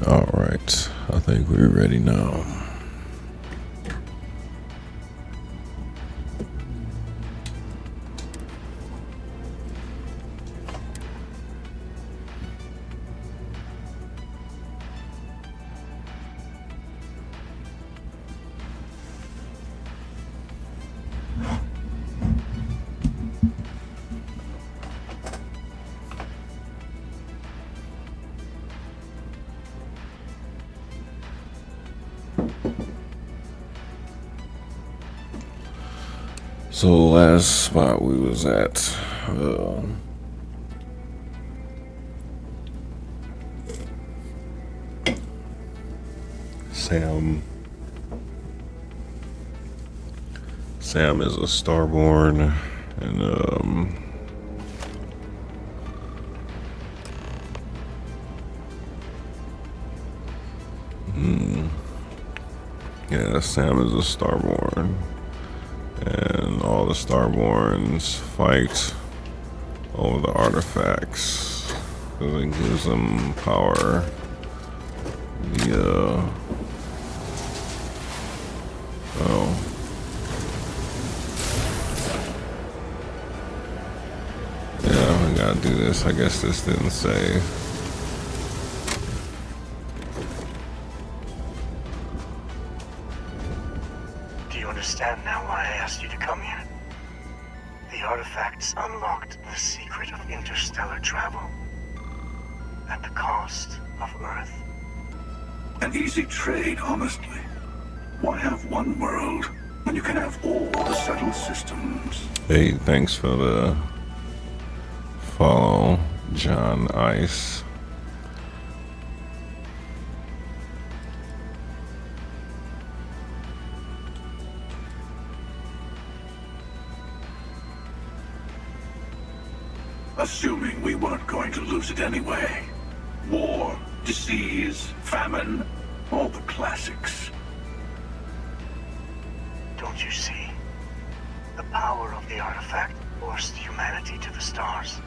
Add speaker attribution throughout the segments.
Speaker 1: All right, I think we're ready now. So last spot we was at, Sam is a Starborn, and yeah, Sam is a Starborn. And all the Starborns fight over the artifacts because it gives them power. Yeah, we gotta do this. I guess this didn't say.
Speaker 2: Understand now why I asked you to come here. The artifacts unlocked the secret of interstellar travel at the cost of Earth.
Speaker 3: An easy trade, honestly. Why have one world when you can have all the settled systems?
Speaker 1: Hey, thanks for the follow, John Ice.
Speaker 3: Assuming we weren't going to lose it anyway. War, disease, famine, all the classics.
Speaker 2: Don't you see? The power of the artifact forced humanity to the stars.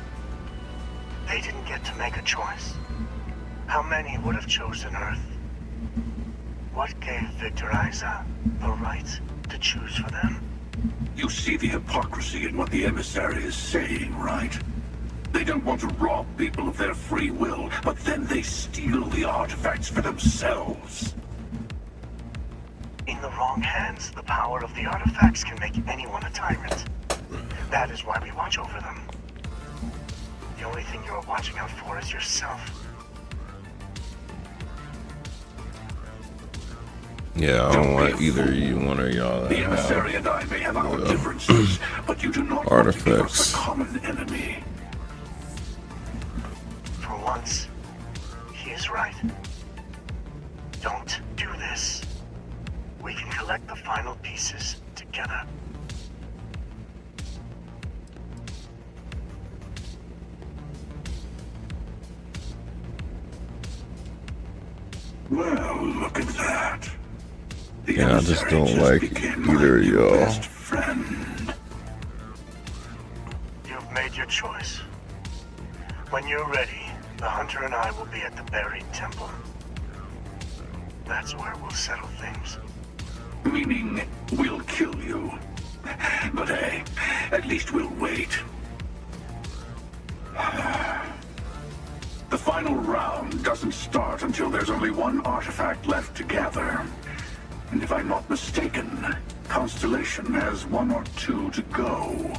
Speaker 2: They didn't get to make a choice. How many would have chosen Earth? What gave Victor Isa the right to choose for them?
Speaker 3: You see the hypocrisy in what the emissary is saying, right? They don't want to rob people of their free will, but then they steal the artifacts for themselves.
Speaker 2: In the wrong hands, the power of the artifacts can make anyone a tyrant. That is why we watch over them. The only thing you're watching out for is yourself.
Speaker 1: Yeah, I don't want either one of y'all
Speaker 3: The emissary and I may have our differences, but you do not want to give us a common enemy.
Speaker 2: For once, he is right. Don't do this. We can collect the final pieces together.
Speaker 3: Well, look at that. The
Speaker 1: Yeah, I just don't like either of y'all.
Speaker 3: Best friend.
Speaker 2: You've made your choice. When you're ready, the Hunter and I will be at the buried temple. That's where we'll settle things.
Speaker 3: Meaning, we'll kill you. But hey, at least we'll wait. The final round doesn't start until there's only one artifact left to gather. And if I'm not mistaken, Constellation has one or two to go.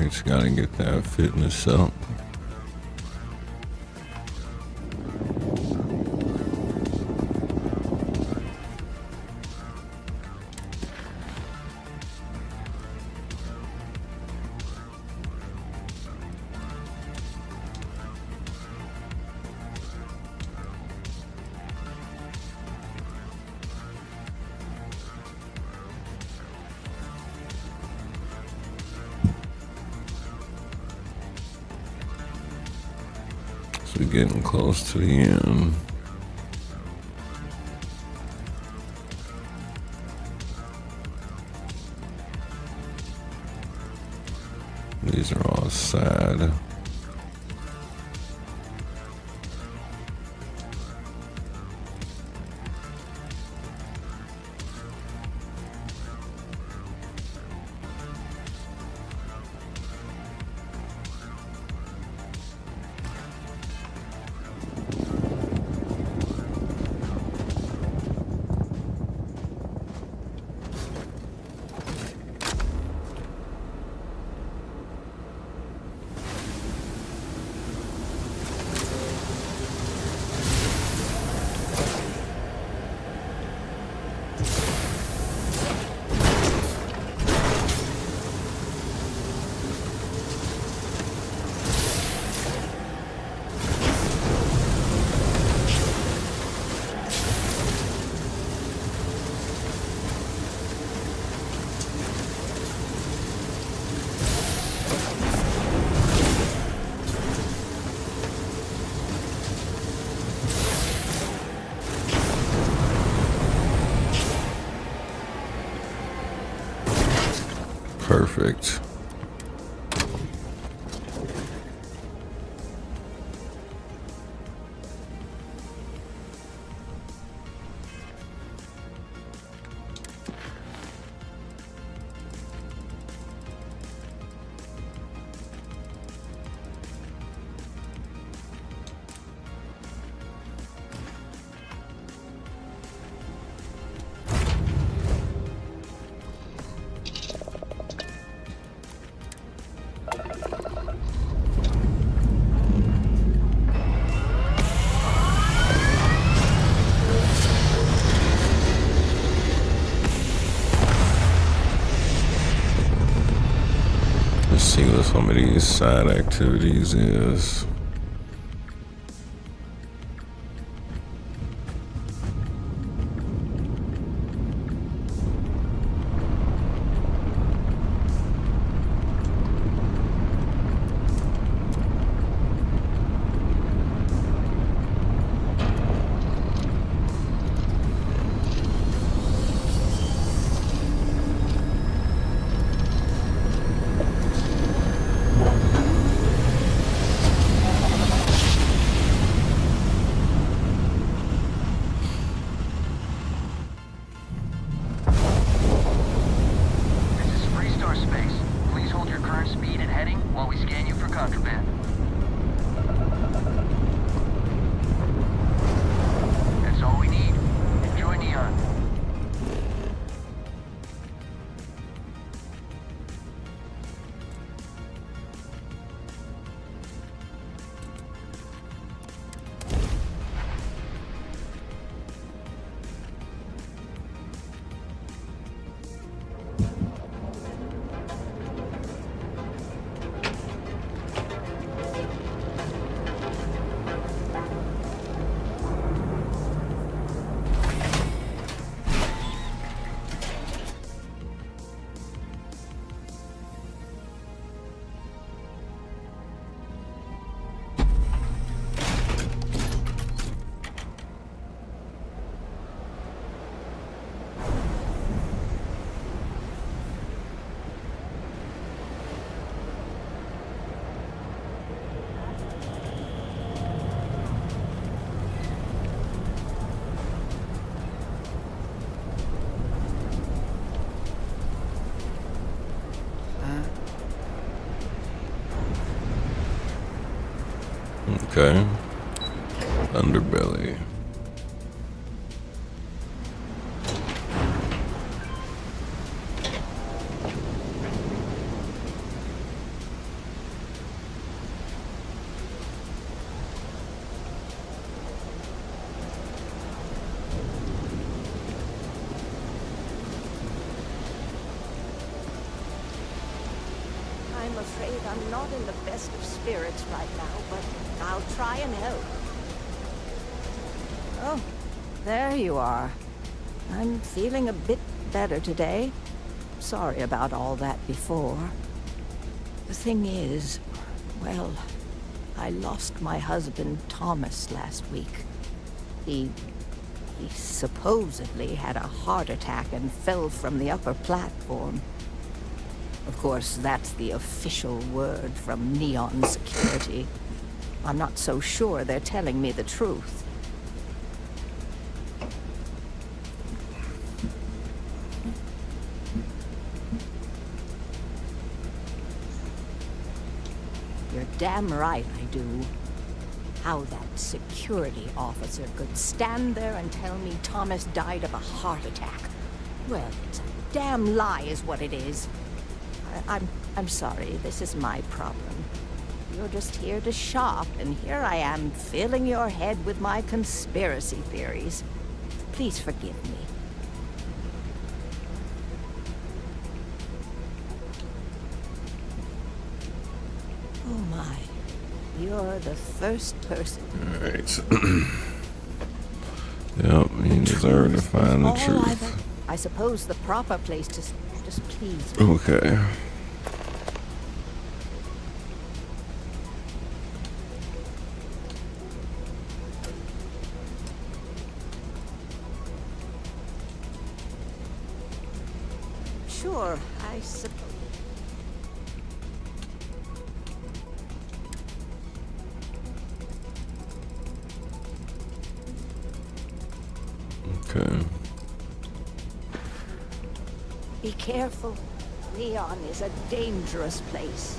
Speaker 1: Alright, gotta get that fitness up. We're getting close to the end. These are all sad. Perfect. Let's see what some of these side activities is. Okay. Underbelly.
Speaker 4: I'm not in the best of spirits right now, but I'll try and help. Oh, there you are. I'm feeling a bit better today. Sorry about all that before. The thing is, well, I lost my husband Thomas last week. He supposedly had a heart attack and fell from the upper platform. Of course, that's the official word from Neon Security. I'm not so sure they're telling me the truth. You're damn right I do. How that security officer could stand there and tell me Thomas died of a heart attack. Well, it's a damn lie is what it is. I'm sorry, this is my problem. You're just here to shop, and here I am filling your head with my conspiracy theories. Please forgive me. Oh my. You're the first person.
Speaker 1: Alright. Yep, you deserve to find the truth.
Speaker 4: I suppose the proper place to just please me.
Speaker 1: Okay.
Speaker 4: Sure, I suppose.
Speaker 1: Okay.
Speaker 4: Be careful. Neon is a dangerous place.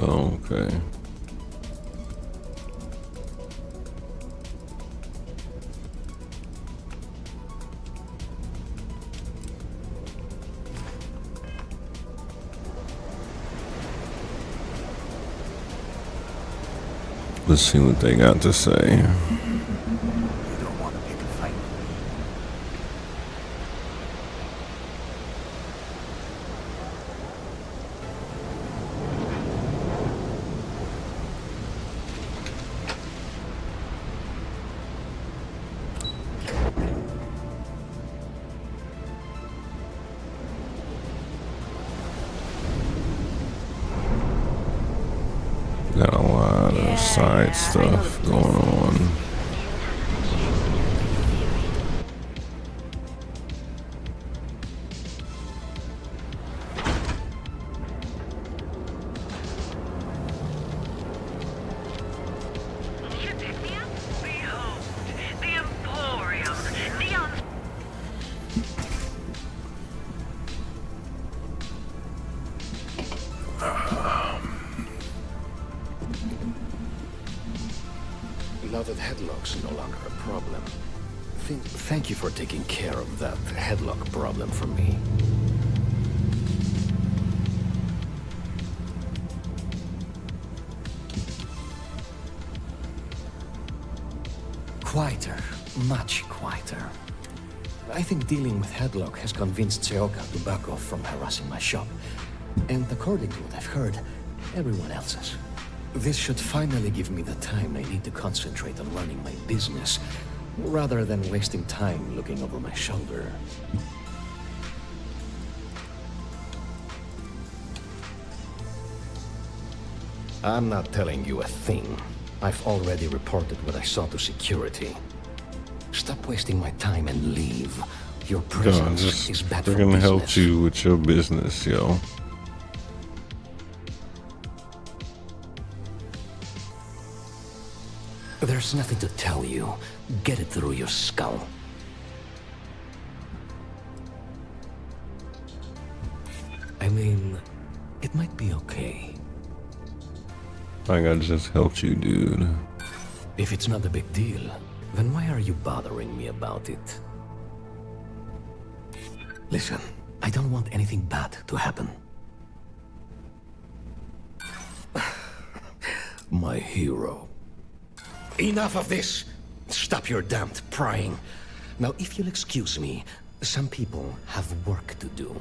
Speaker 1: Oh, okay. Let's see what they got to say.
Speaker 2: You don't want to pick a fight with me.
Speaker 1: Got a lot of side stuff going on.
Speaker 5: Behold, the Emporium, Neon.
Speaker 6: Now that headlock's no longer a problem, thank you for taking care of that headlock problem for me. Quieter, much quieter. I think dealing with headlock has convinced Seoka to back off from harassing my shop. And according to what I've heard, everyone else's. This should finally give me the time I need to concentrate on running my business, rather than wasting time looking over my shoulder. I'm not telling you a thing. I've already reported what I saw to security. Stop wasting my time and leave. Your
Speaker 1: God,
Speaker 6: presence
Speaker 1: just
Speaker 6: is bad for
Speaker 1: freaking help
Speaker 6: business.
Speaker 1: you with your business, yo.
Speaker 6: There's nothing to tell you. Get it through your skull. I mean, it might be okay.
Speaker 1: Like I just helped you, dude.
Speaker 6: If it's not a big deal, then why are you bothering me about it? Listen, I don't want anything bad to happen. My hero. Enough of this! Stop your damned prying. Now, if you'll excuse me, some people have work to do.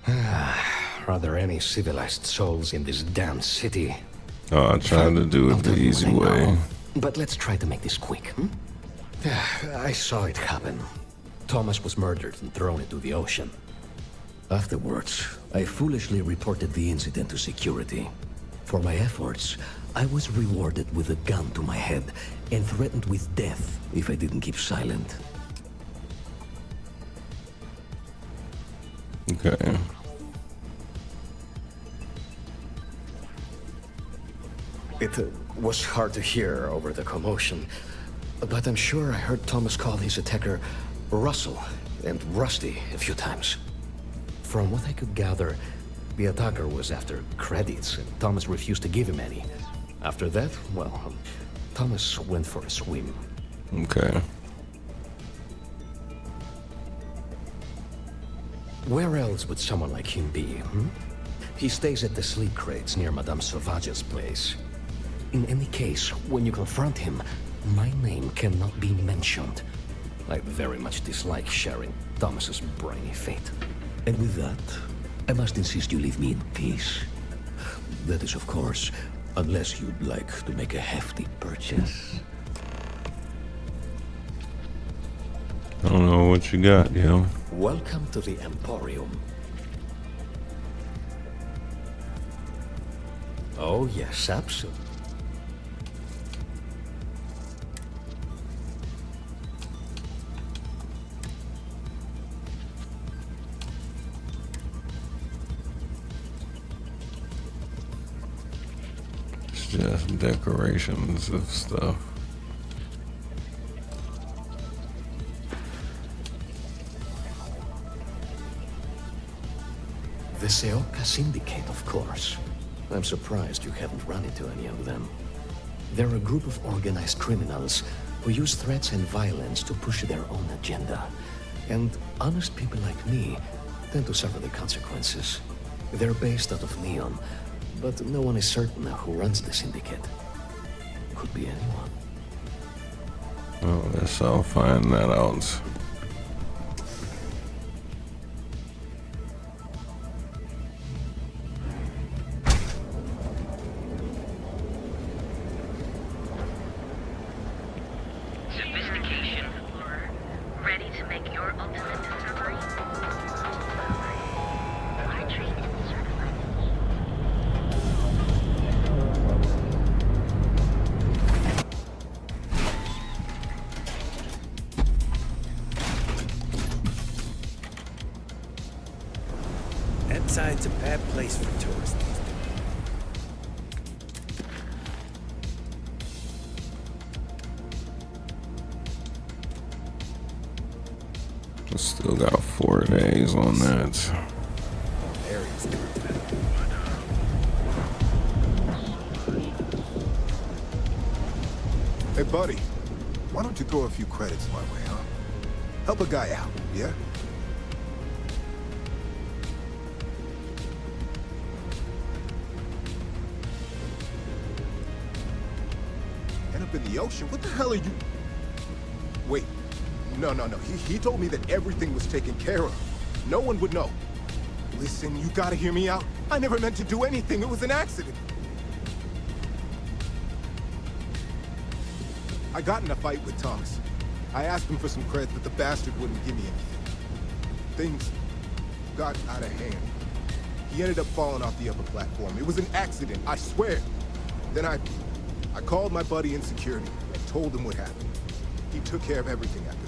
Speaker 6: Are there any civilized souls in this damn city?
Speaker 1: Oh, I tried to do
Speaker 6: I'll
Speaker 1: it the
Speaker 6: tell you
Speaker 1: easy
Speaker 6: what I
Speaker 1: way.
Speaker 6: know, but let's try to make this quick. I saw it happen. Thomas was murdered and thrown into the ocean. Afterwards, I foolishly reported the incident to security. For my efforts, I was rewarded with a gun to my head and threatened with death if I didn't keep silent.
Speaker 1: Okay.
Speaker 6: It was hard to hear over the commotion, but I'm sure I heard Thomas call his attacker Russell and Rusty a few times. From what I could gather, the attacker was after credits, and Thomas refused to give him any. After that, well, Thomas went for a swim.
Speaker 1: Okay.
Speaker 6: Where else would someone like him be, He stays at the sleep crates near Madame Sauvage's place. In any case, when you confront him, my name cannot be mentioned. I very much dislike sharing Thomas's briny fate. And with that, I must insist you leave me in peace. That is, of course, unless you'd like to make a hefty purchase.
Speaker 1: I don't know what you got, yo.
Speaker 6: Welcome to the Emporium. Oh, yes, absolutely.
Speaker 1: It's just decorations of stuff.
Speaker 6: The Seoka Syndicate, of course. I'm surprised you haven't run into any of them. They're a group of organized criminals who use threats and violence to push their own agenda. And honest people like me tend to suffer the consequences. They're based out of Neon, but no one is certain who runs the syndicate. Could be anyone.
Speaker 1: Oh, guess I'll find that out.
Speaker 5: Sophistication. Ready to make your ultimate discovery? Our trained and certified.
Speaker 7: That side's a bad place for tourists.
Speaker 1: I still got 4 days on that.
Speaker 7: Areas not bad.
Speaker 8: Hey, buddy, why don't you throw a few credits my way, huh? Help a guy out, yeah? End up in the ocean? What the hell are you... Wait, no. He told me that everything was taken care of. No one would know. Listen, you gotta hear me out. I never meant to do anything. It was an accident. I got in a fight with Thomas. I asked him for some credit, but the bastard wouldn't give me anything. Things got out of hand. He ended up falling off the upper platform. It was an accident, I swear. Then I called my buddy in security and told him what happened. He took care of everything after that.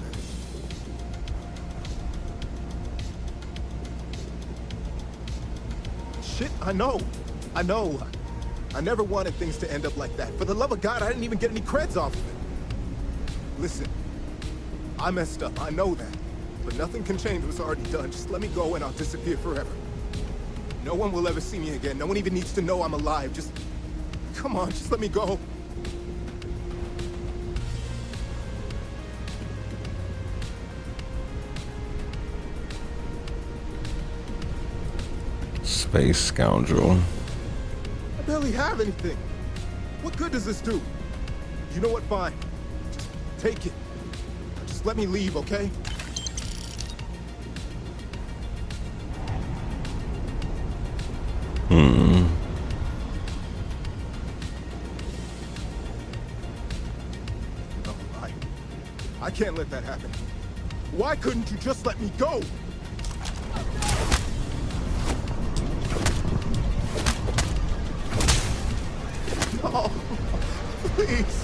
Speaker 8: Shit, I know. I never wanted things to end up like that. For the love of God, I didn't even get any creds off of it. Listen, I messed up, I know that. But nothing can change what's already done. Just let me go and I'll disappear forever. No one will ever see me again. No one even needs to know I'm alive. Just... come on, just let me go.
Speaker 1: Space scoundrel.
Speaker 8: I barely have anything. What good does this do? You know what, fine. Just take it. Just let me leave, okay? No, I can't let that happen. Why couldn't you just let me go? No, please.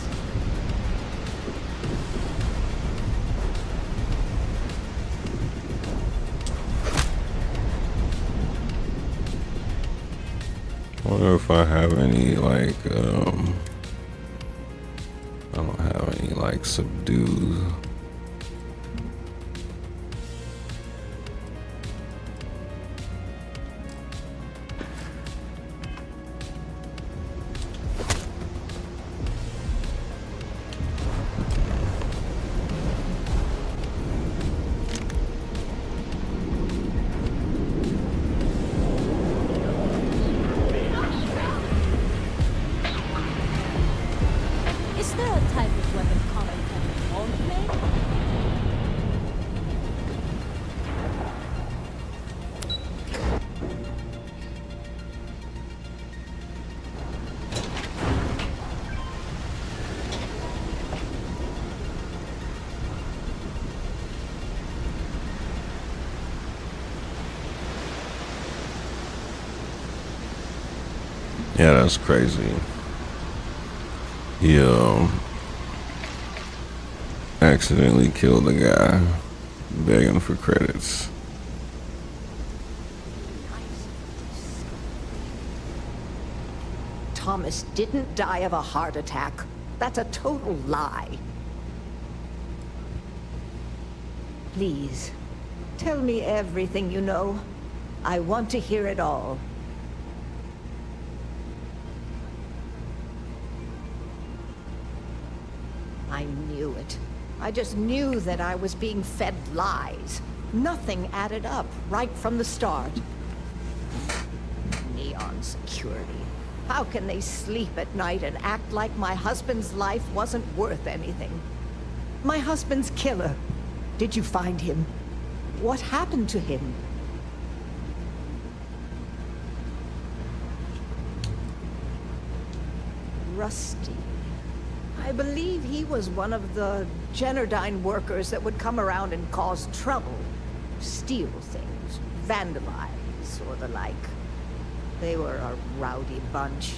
Speaker 1: I wonder if I have any like I don't have any like subdues.
Speaker 4: Is there a type of weapon common and won't make?
Speaker 1: Yeah, that's crazy. He accidentally killed a guy begging for credits.
Speaker 4: Thomas didn't die of a heart attack. That's a total lie. Please, tell me everything you know. I want to hear it all. I knew it. I just knew that I was being fed lies. Nothing added up right from the start. Neon security. How can they sleep at night and act like my husband's life wasn't worth anything? My husband's killer. Did you find him? What happened to him? Rusty. I believe he was one of the Generdyne workers that would come around and cause trouble. Steal things, vandalize, or the like. They were a rowdy bunch.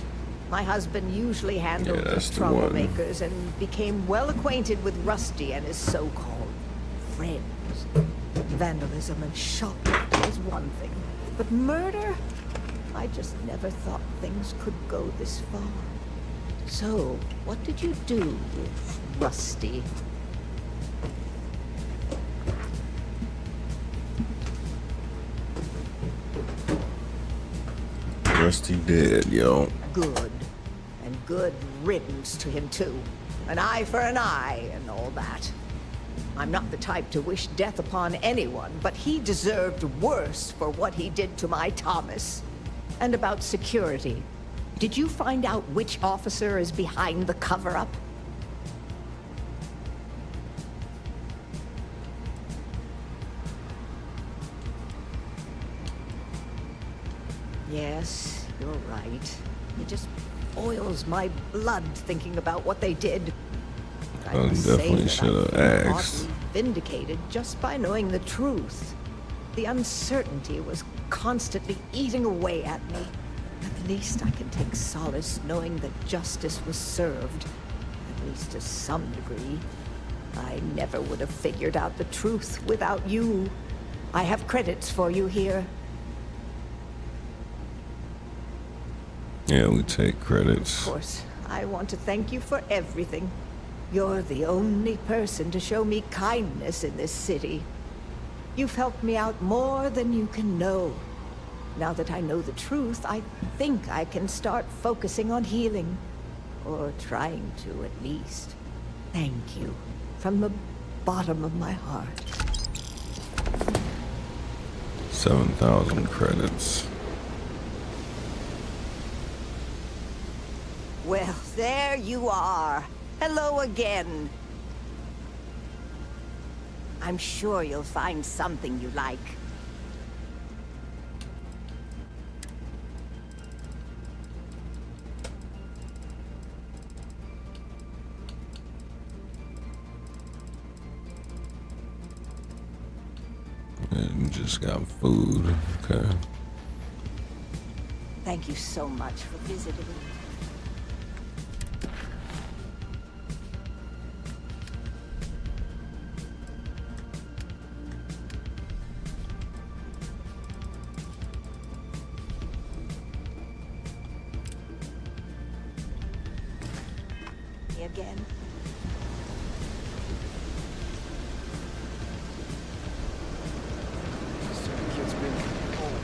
Speaker 4: My husband usually handled the
Speaker 1: that's the one.
Speaker 4: troublemakers and became well acquainted with Rusty and his so-called friends. Vandalism and shoplifting is one thing, but murder? I just never thought things could go this far. So, what did you do with Rusty?
Speaker 1: Rusty dead, yo.
Speaker 4: Good. And good riddance to him, too. An eye for an eye and all that. I'm not the type to wish death upon anyone, but he deserved worse for what he did to my Thomas. And about security. Did you find out which officer is behind the cover-up? Yes, you're right. It just boils my blood thinking about what they did. I
Speaker 1: I
Speaker 4: must say
Speaker 1: definitely
Speaker 4: that
Speaker 1: should have
Speaker 4: I feel
Speaker 1: asked.
Speaker 4: oddly vindicated just by knowing the truth. The uncertainty was constantly eating away at me. At least I can take solace knowing that justice was served, at least to some degree. I never would have figured out the truth without you. I have credits for you here.
Speaker 1: Yeah, we take
Speaker 4: Of
Speaker 1: credits.
Speaker 4: course, I want to thank you for everything. You're the only person to show me kindness in this city. You've helped me out more than you can know. Now that I know the truth, I think I can start focusing on healing. Or trying to, at least. Thank you. From the bottom of my heart.
Speaker 1: 7,000 credits.
Speaker 4: Well, there you are. Hello again. I'm sure you'll find something you like.
Speaker 1: And just got food. Okay.
Speaker 4: Thank you so much for visiting. Again.
Speaker 8: Kid's been home.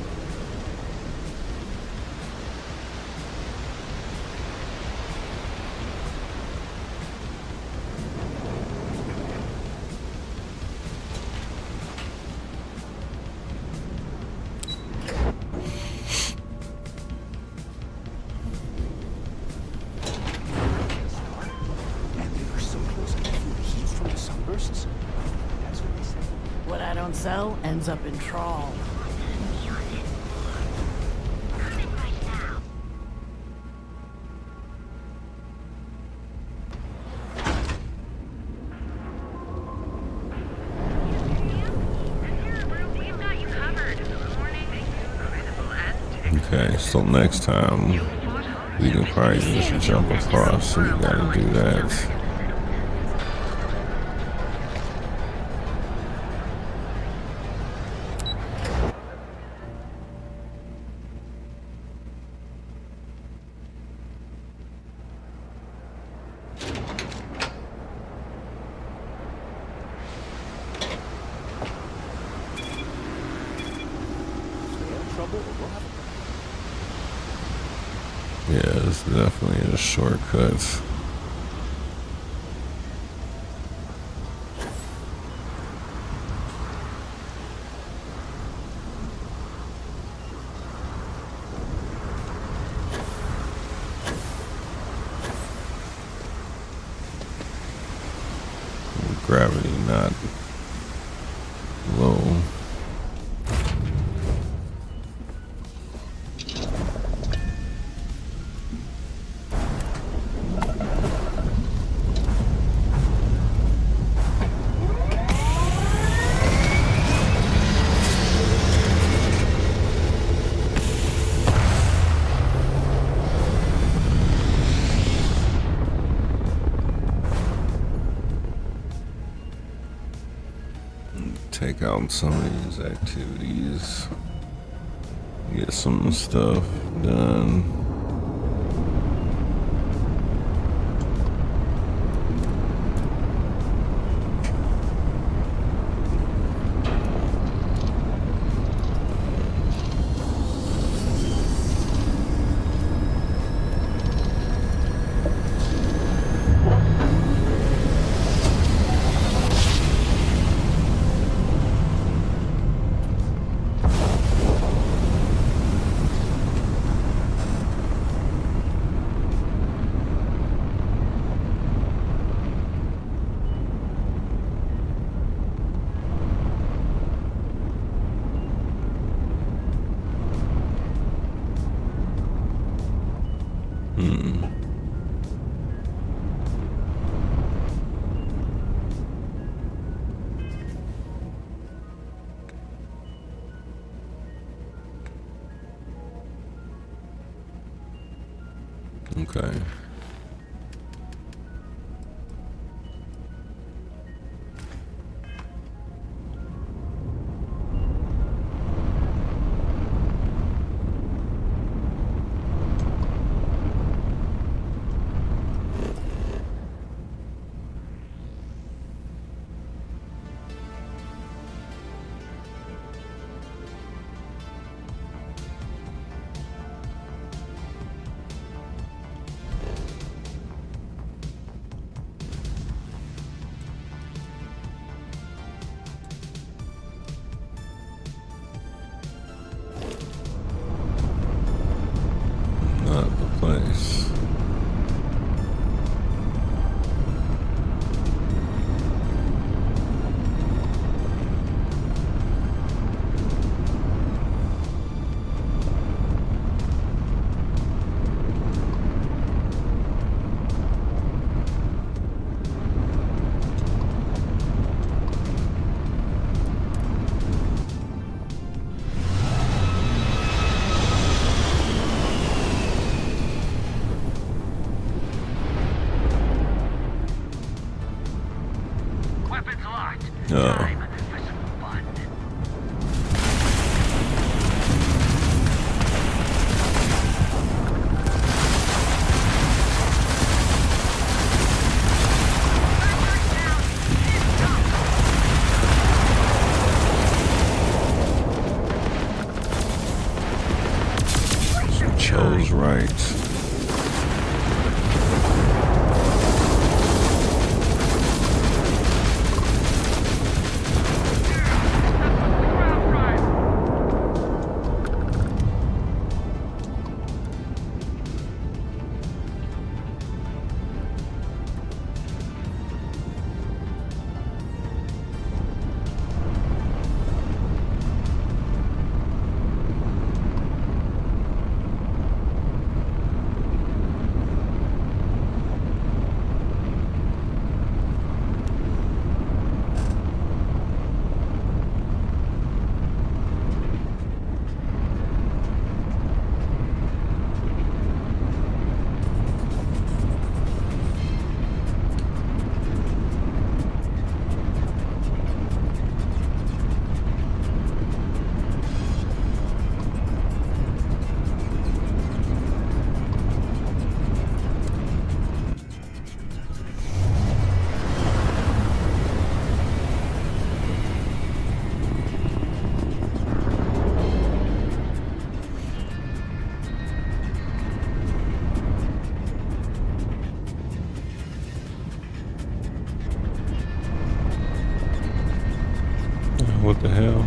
Speaker 8: And they were so close to getting the heat from the sunbursts. That's what they said.
Speaker 9: What I don't sell ends up in trawl.
Speaker 5: Coming right now. We've got you covered. Morning. Incredible and
Speaker 1: Okay, so next time we can probably just jump across, so we gotta do that. Yeah, it's definitely a shortcut. Gravity not low. Take out some of these activities, get some stuff done. Okay. place.
Speaker 5: Weapons locked.
Speaker 1: Oh.
Speaker 5: Time for some fun.
Speaker 1: Chose right. What the hell?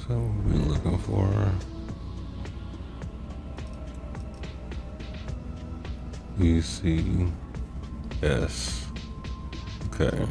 Speaker 1: So what we looking for? ECS. Okay.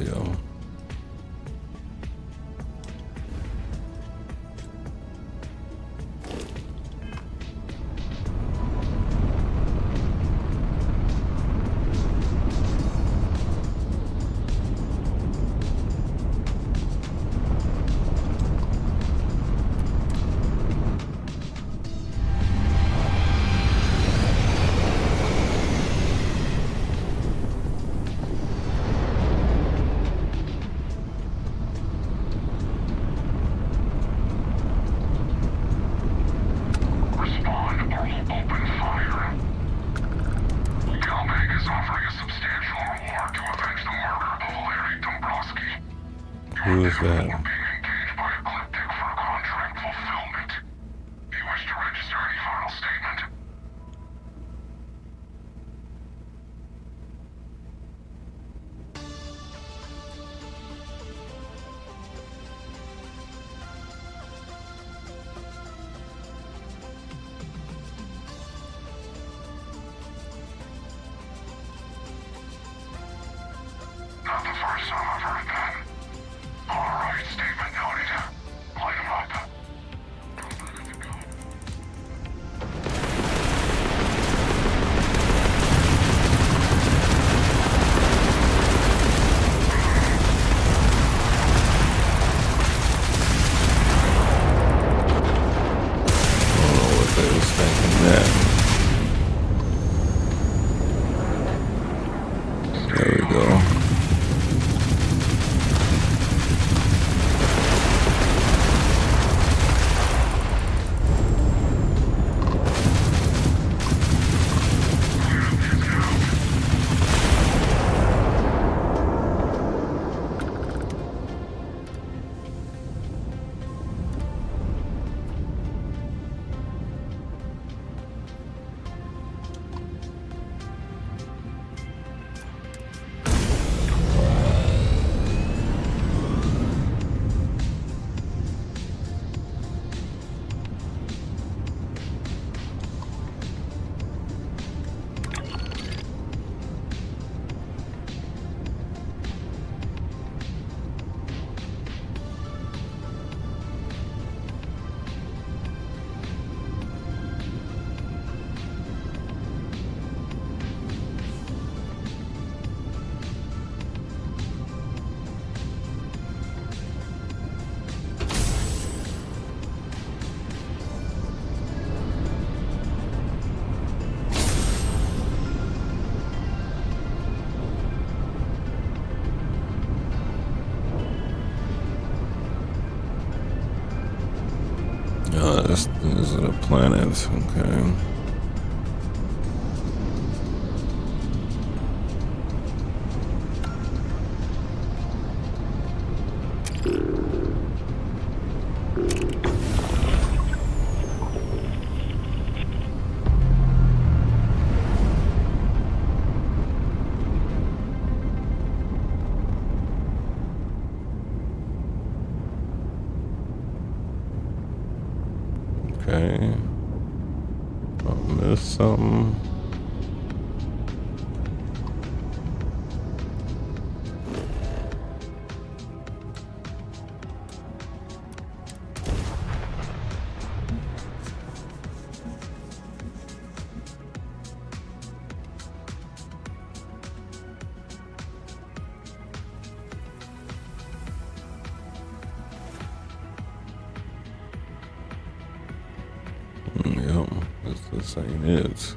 Speaker 1: audio.
Speaker 3: Respond or we'll open fire. Calbank is offering a substantial reward to avenge the murder of Valery Dombrowski.
Speaker 1: Who is
Speaker 3: We're
Speaker 1: that?
Speaker 3: being engaged by Ecliptic for contract fulfillment. Do you wish to register any final statement? Not the first time I've heard that. Alright, statement noted. Light 'em up.
Speaker 1: I don't know what they was thinking that. There we go. These are the planets, okay. Okay. I missed something. Yep, this ain't it.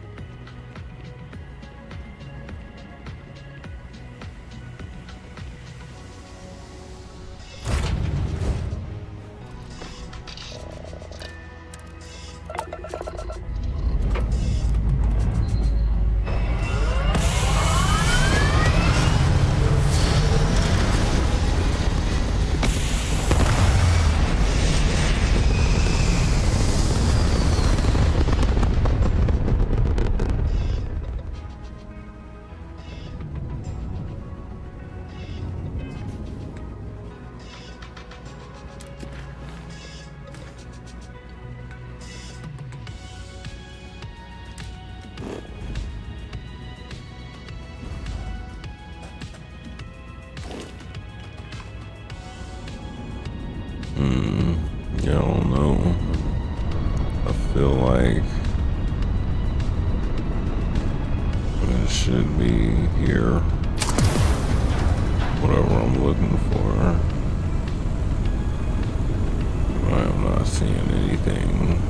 Speaker 1: Yeah, I don't know. I feel like it should be here. Whatever I'm looking for. I am not seeing anything.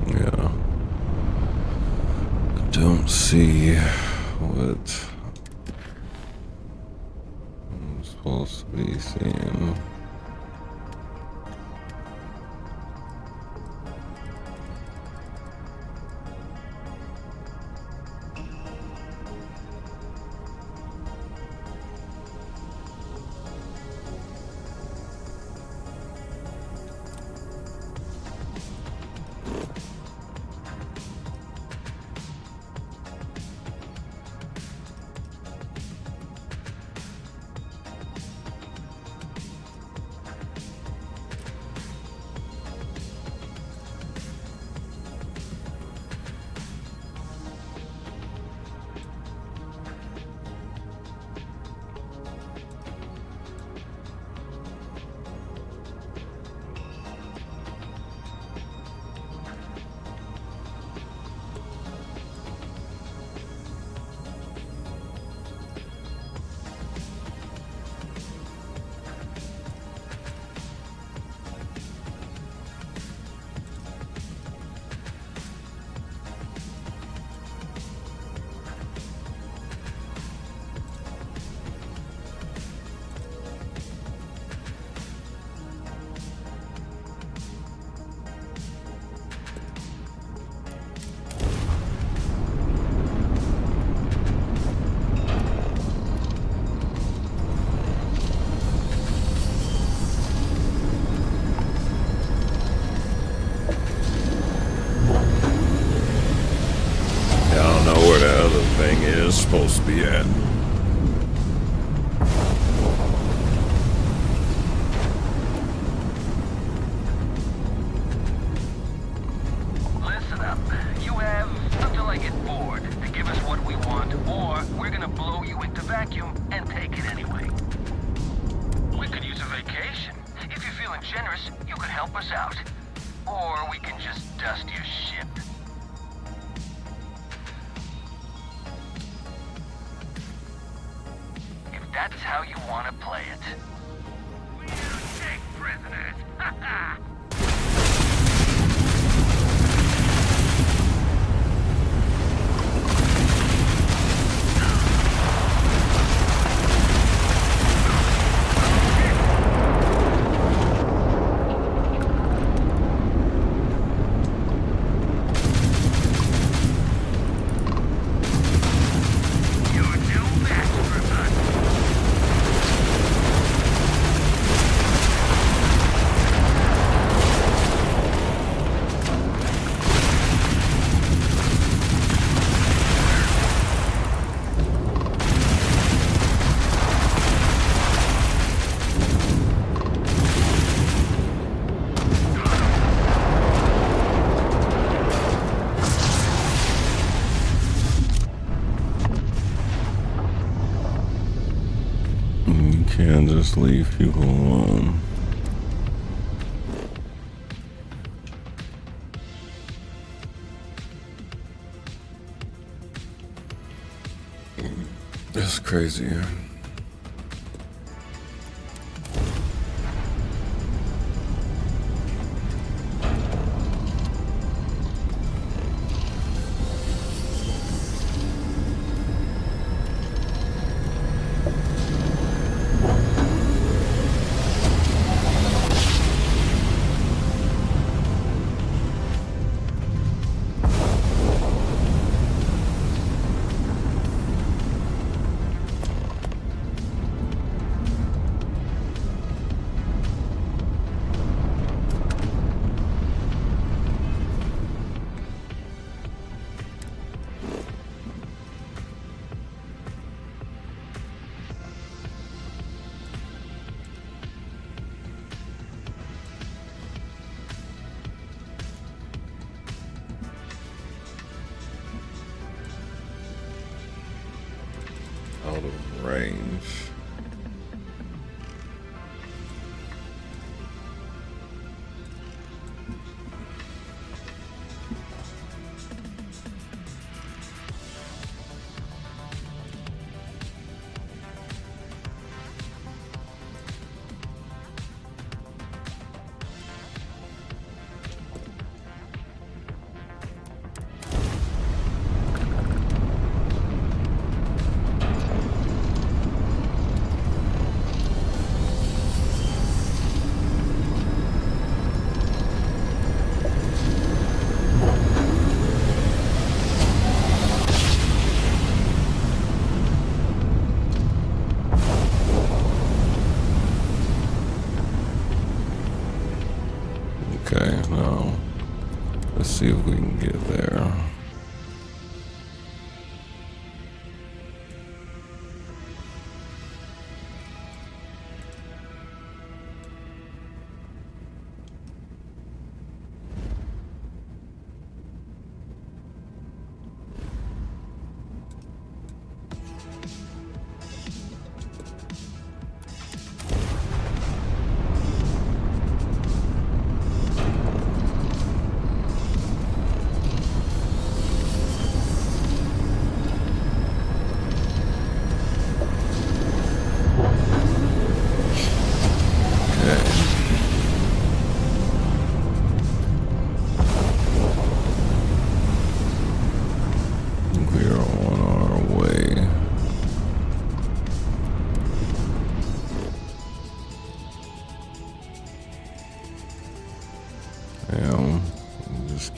Speaker 1: Yeah. I don't see what I'm supposed to be seeing. Supposed to be at.
Speaker 10: Listen up. You have until I get bored to give us what we want, or we're gonna blow you into vacuum and take it anyway. We could use a vacation. If you're feeling generous, you could help us out. Or we can just dust your ship. That's how you want to play it. We'll take prisoners. Ha ha!
Speaker 1: Can't just leave people alone. That's crazy. range. Okay, now let's see if we can get there.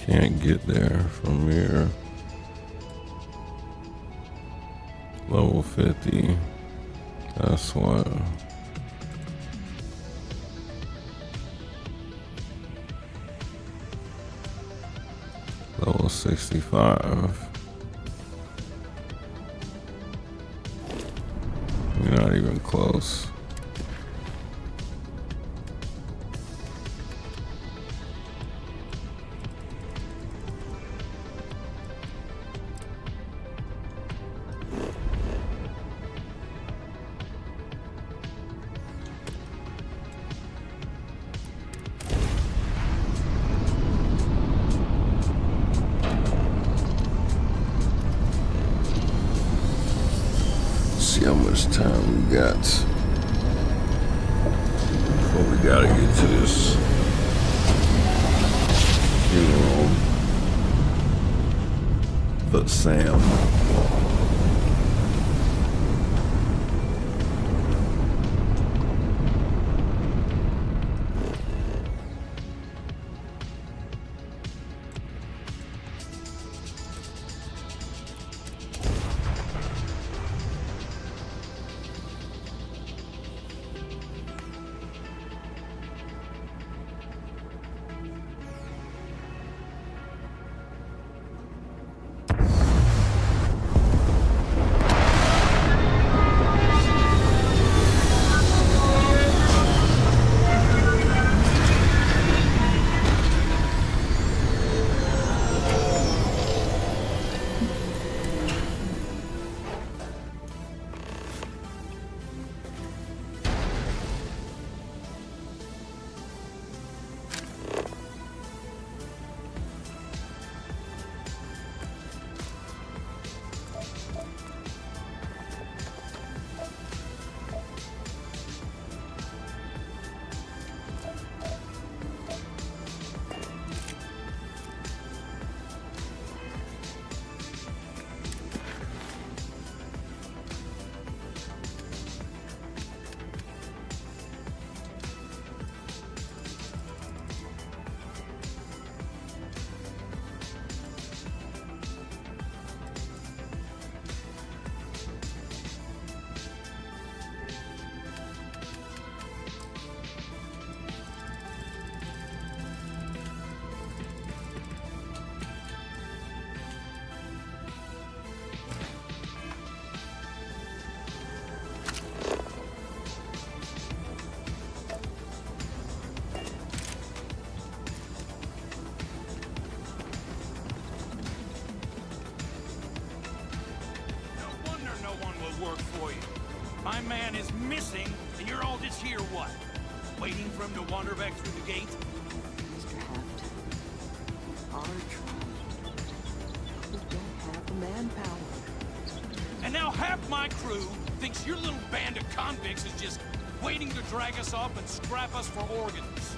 Speaker 1: Can't get there from here. Level 50. That's what. Level 65. We're not even close. See how much time we got before we gotta get to this funeral. But Sam.
Speaker 7: man is missing, and you're all just here, what? Waiting for him to wander back through the gate?
Speaker 4: Mr. Haft, our tribe, we don't have the manpower.
Speaker 7: And now half my crew thinks your little band of convicts is just waiting to drag us off and scrap us for organs.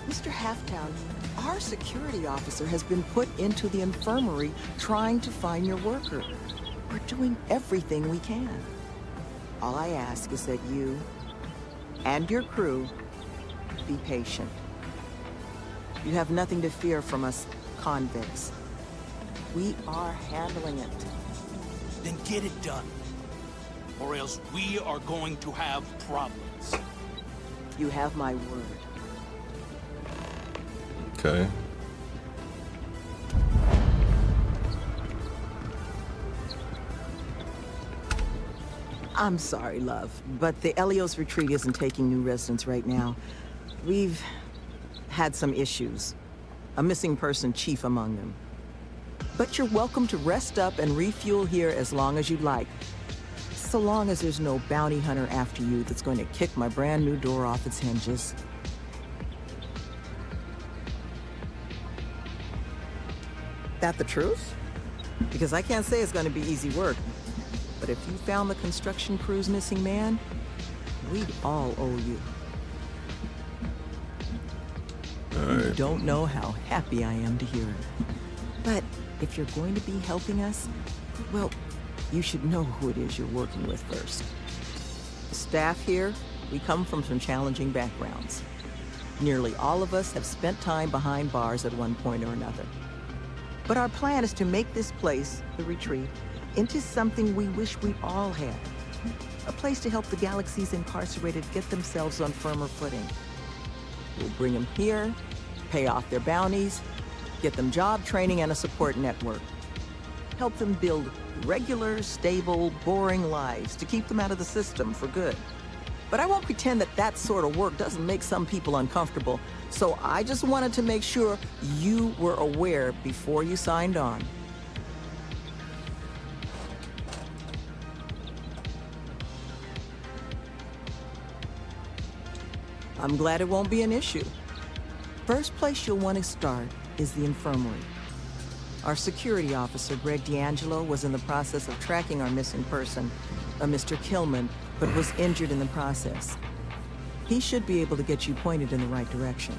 Speaker 11: Mr. Halftown, our security officer has been put into the infirmary trying to find your worker. We're doing everything we can. All I ask is that you and your crew be patient. You have nothing to fear from us convicts. We are handling it.
Speaker 7: Then get it done. Or else we are going to have problems.
Speaker 11: You have my word.
Speaker 1: Okay.
Speaker 11: I'm sorry, love, but the Elios Retreat isn't taking new residents right now. We've had some issues. A missing person chief among them. But you're welcome to rest up and refuel here as long as you'd like. So long as there's no bounty hunter after you that's going to kick my brand new door off its hinges. That the truth? Because I can't say it's going to be easy work. But if you found the construction crew's missing man, we'd all owe you. You don't know how happy I am to hear it. But if you're going to be helping us, well, you should know who it is you're working with first. The staff here, we come from some challenging backgrounds. Nearly all of us have spent time behind bars at one point or another. But our plan is to make this place, the retreat, into something we wish we all had. A place to help the galaxy's incarcerated get themselves on firmer footing. We'll bring them here, pay off their bounties, get them job training and a support network. Help them build regular, stable, boring lives to keep them out of the system for good. But I won't pretend that that sort of work doesn't make some people uncomfortable, so I just wanted to make sure you were aware before you signed on. I'm glad it won't be an issue. First place you'll want to start is the infirmary. Our security officer, Greg D'Angelo, was in the process of tracking our missing person, a Mr. Killman, but was injured in the process. He should be able to get you pointed in the right direction.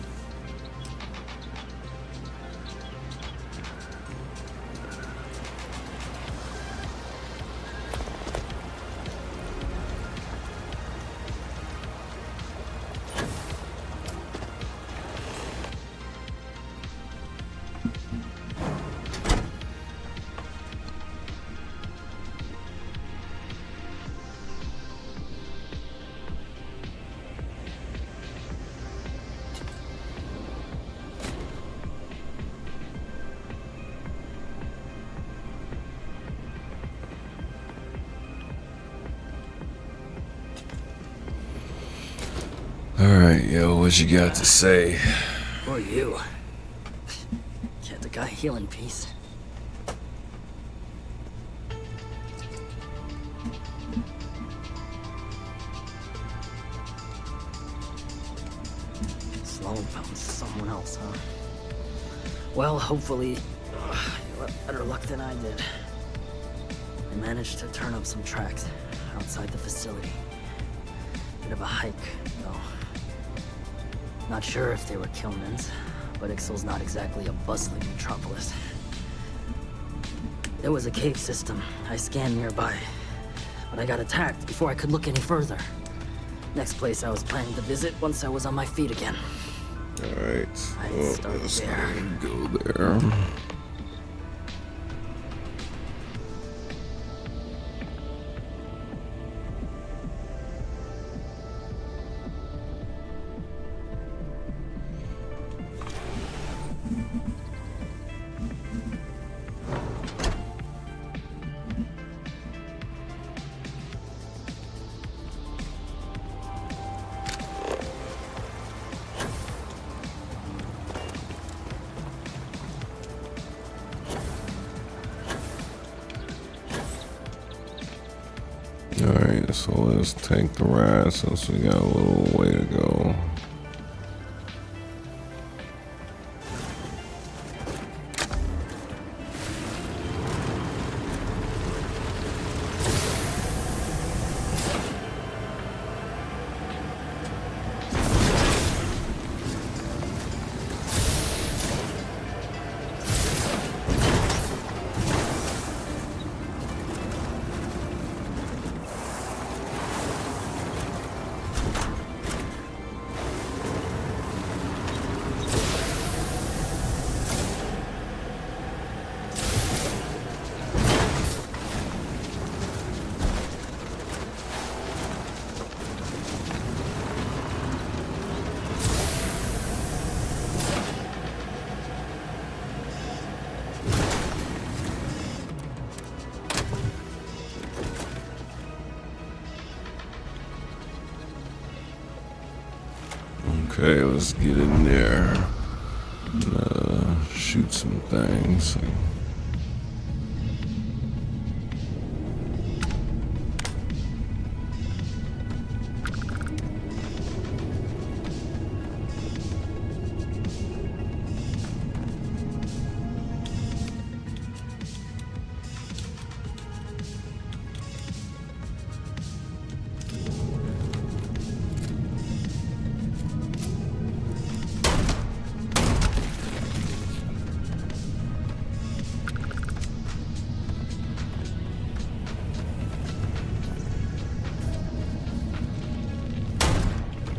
Speaker 1: Alright, yo, what you got to say?
Speaker 9: Or you. Can't the guy heal in peace? Sloan found someone else, huh? Well, hopefully, you'll have better luck than I did. I managed to turn up some tracks outside the facility. Bit of a hike, though. Not sure if they were Killman's, but Ixal's not exactly a bustling metropolis. There was a cave system I scanned nearby, but I got attacked before I could look any further. Next place I was planning to visit once I was on my feet again.
Speaker 1: Alright,
Speaker 9: I'd start
Speaker 1: let's
Speaker 9: there.
Speaker 1: go there. so let's take the ride since we got a little way to go. Okay, let's get in there. Shoot some things.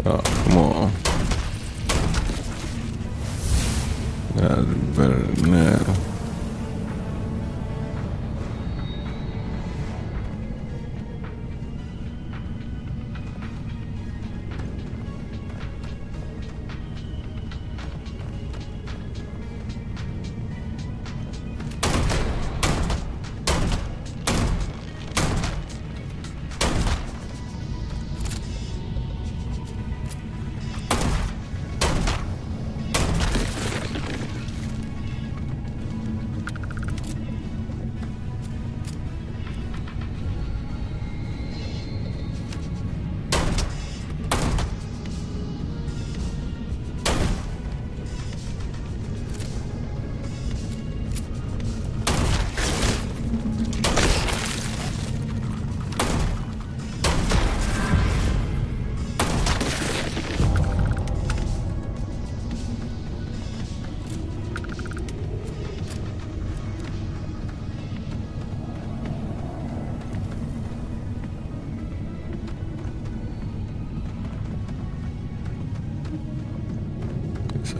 Speaker 1: Oh, come on. Gotta do better than that.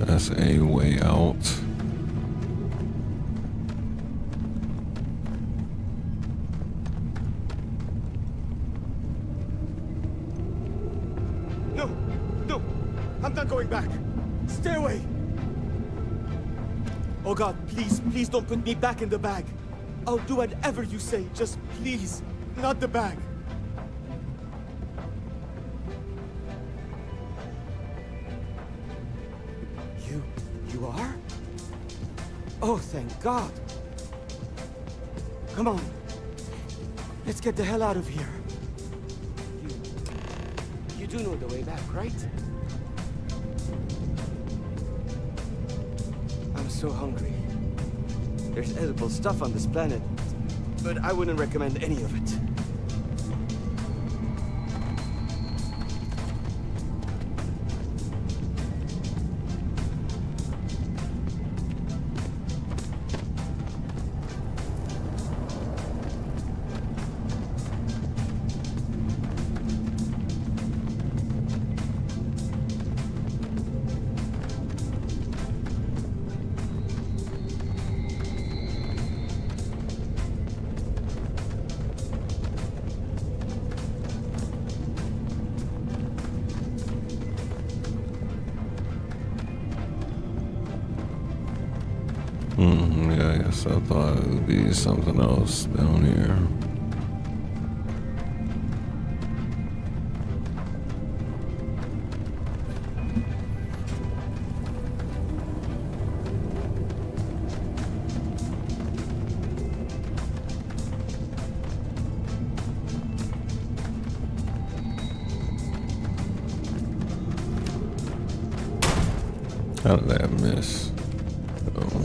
Speaker 1: That's a way out.
Speaker 8: No, no, I'm not going back. Stay away. Oh God, please, please don't put me back in the bag. I'll do whatever you say, just please, not the bag. You are? Oh, thank God. Come on. Let's get the hell out of here. You do know the way back, right? I'm so hungry. There's edible stuff on this planet, but I wouldn't recommend any of it.
Speaker 1: Yeah, I guess I thought it would be something else down here. How did that miss? Oh.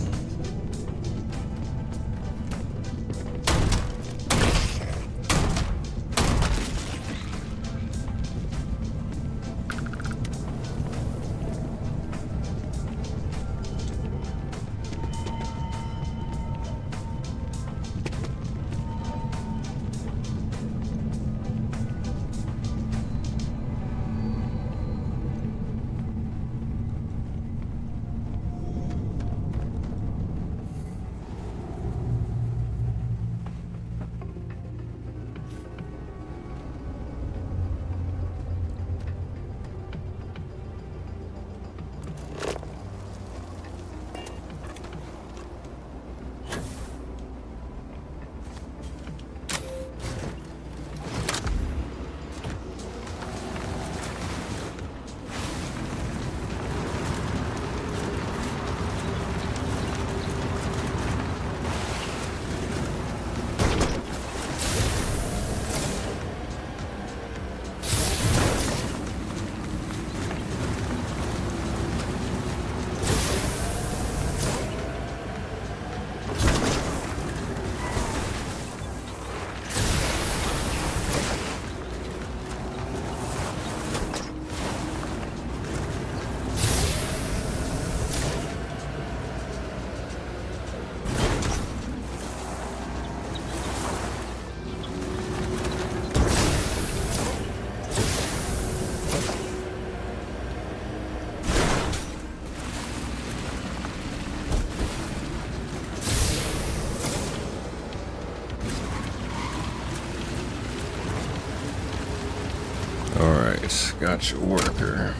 Speaker 1: Alright, got your worker.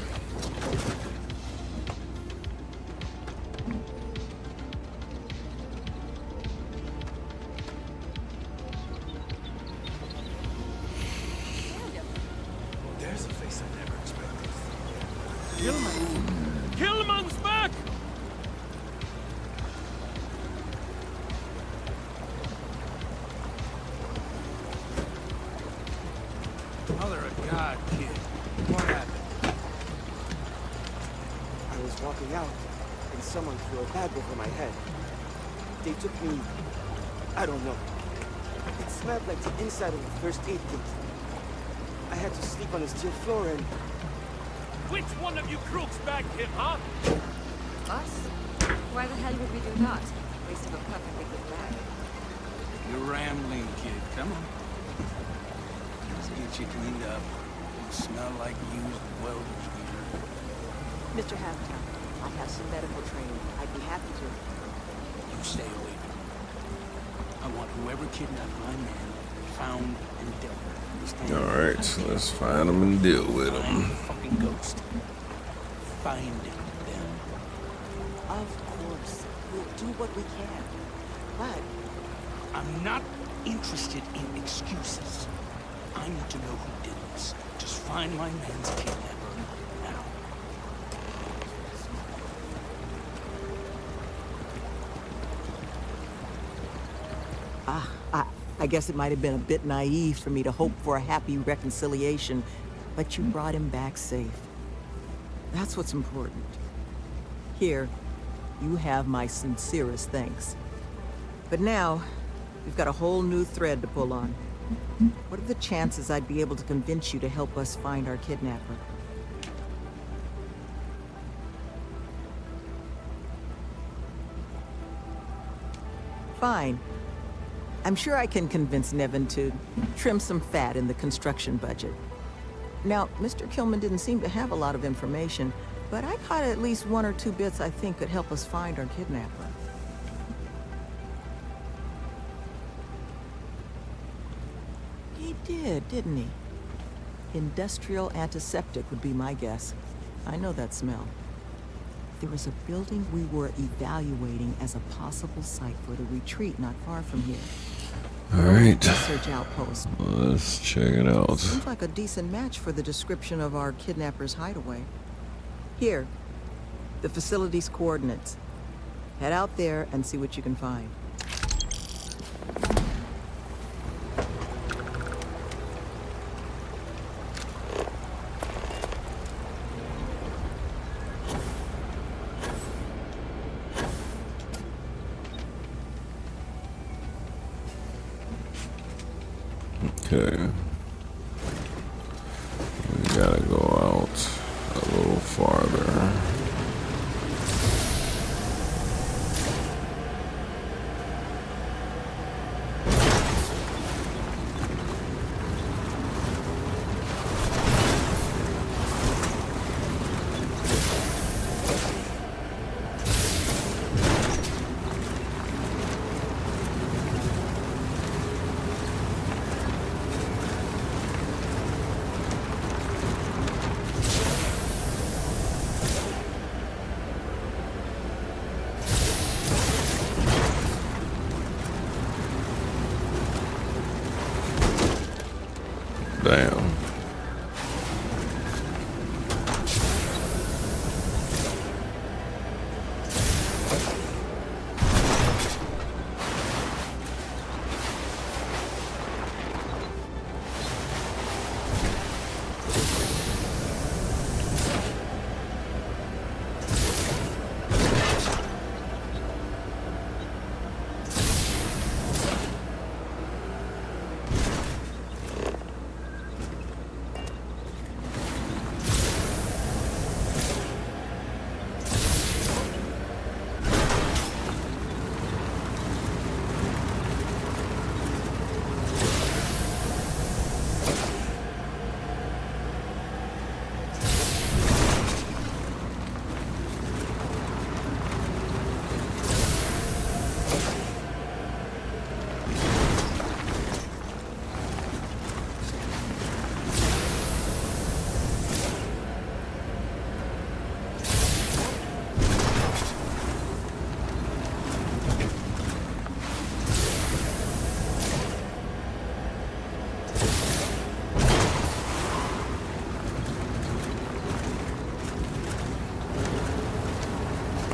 Speaker 7: There's a face I never expected. Gilman! Gilman's back! Mother of God, kid. What happened?
Speaker 12: I was walking out, and someone threw a bag over my head. They took me... I don't know. It smelled like the inside of the first aid kit. I had to sleep on the steel floor and...
Speaker 7: Which one of you crooks bagged him, huh?
Speaker 13: Us? Why the hell would we do that? Waste of a perfectly good bag.
Speaker 7: You're rambling, kid. Come on. Let's get you cleaned up. You smell like used welder's gear.
Speaker 4: Mr. Halftown, I have some medical training. I'd be happy to.
Speaker 7: You stay away from me. I want whoever kidnapped my man found and dealt with. Understand?
Speaker 1: Alright, so let's find him and deal with him.
Speaker 7: Fucking ghost. Find them.
Speaker 4: Of course. We'll do what we can. But
Speaker 7: I'm not interested in excuses. I need to know who did this. Just find my man's kidnapper now.
Speaker 11: I guess it might have been a bit naive for me to hope for a happy reconciliation, but you brought him back safe. That's what's important. Here, you have my sincerest thanks. But now, we've got a whole new thread to pull on. What are the chances I'd be able to convince you to help us find our kidnapper? Fine. I'm sure I can convince Nevin to trim some fat in the construction budget. Now, Mr. Kilman didn't seem to have a lot of information, but I caught at least one or two bits I think could help us find our kidnapper. He did, didn't he? Industrial antiseptic would be my guess. I know that smell. There was a building we were evaluating as a possible site for the retreat not far from here.
Speaker 1: Alright.
Speaker 11: Research outpost.
Speaker 1: Let's check it out.
Speaker 11: Seems like a decent match for the description of our kidnapper's hideaway. Here, the facility's coordinates. Head out there and see what you can find.
Speaker 1: Okay. We gotta go out a little farther. Damn.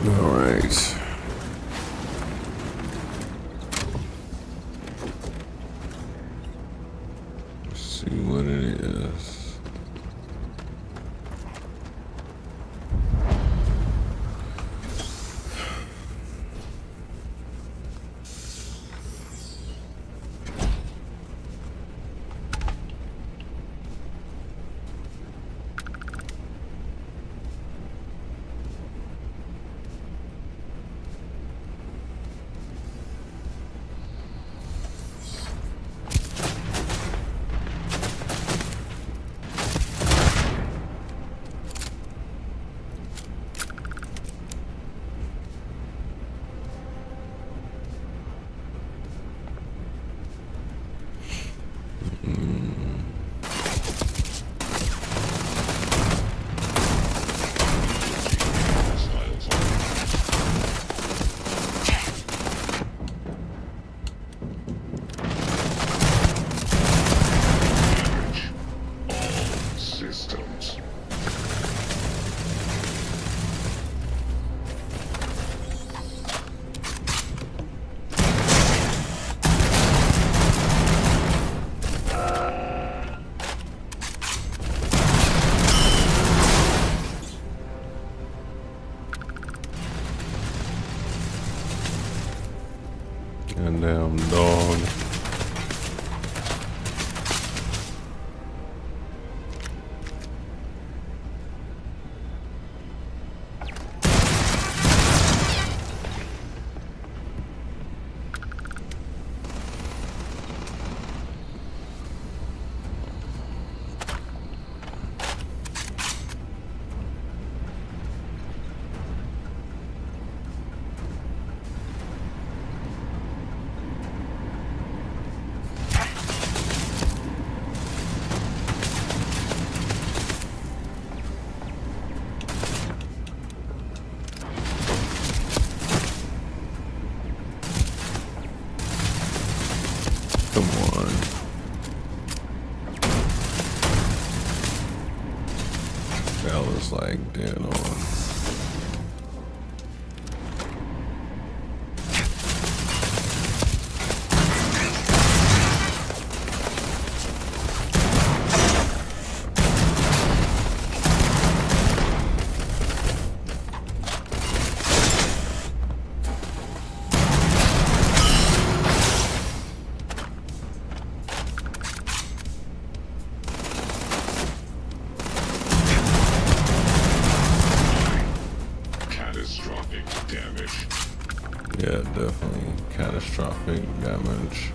Speaker 1: All right. Let's see what it is. Goddamn dog. Come on. That was like dead on. Yeah, definitely catastrophic damage.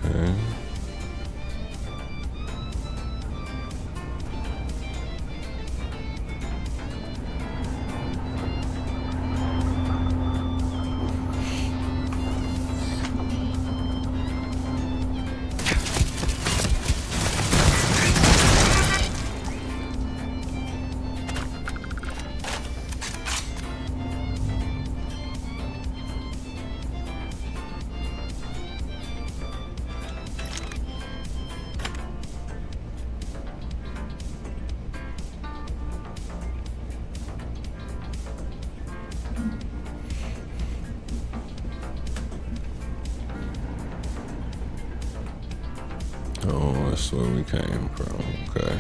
Speaker 1: Okay. Oh, that's where we came from. Okay.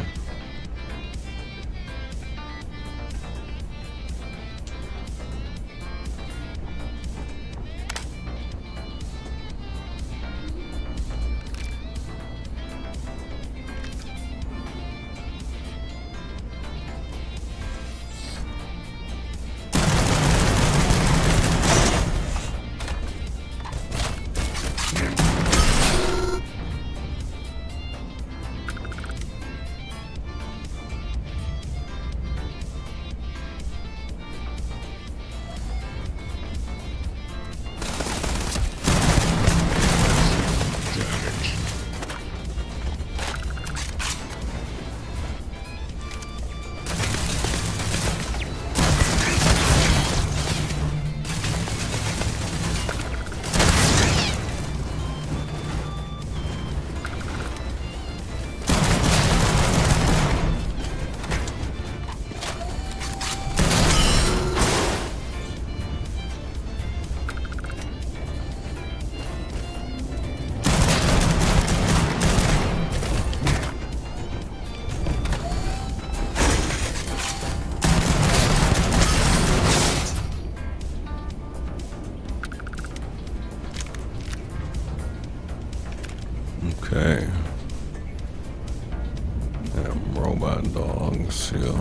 Speaker 1: Okay. Them robot dogs, yo.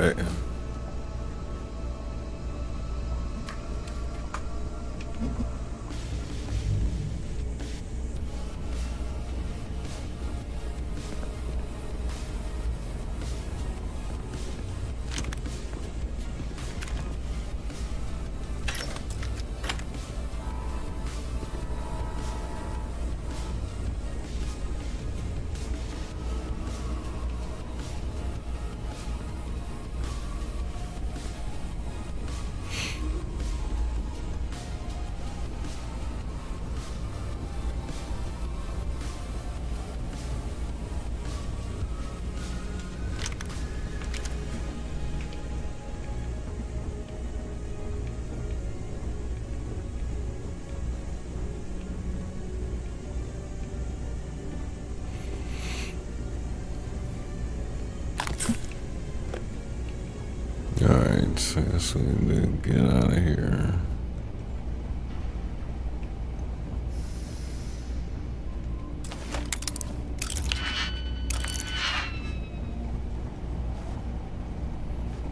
Speaker 1: Alright. Alright, so I guess we need to get out of here.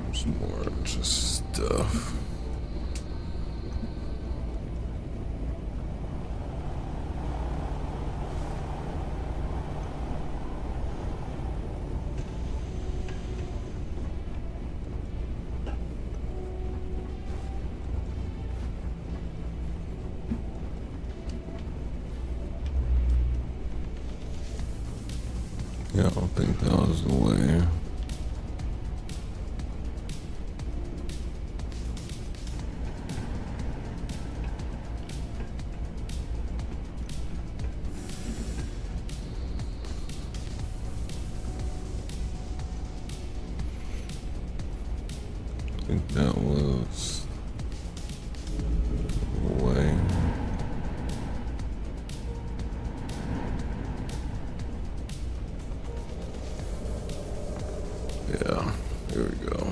Speaker 1: There's more just stuff. Yeah, I don't think that was the way. I think that was the way. Yeah, here we go.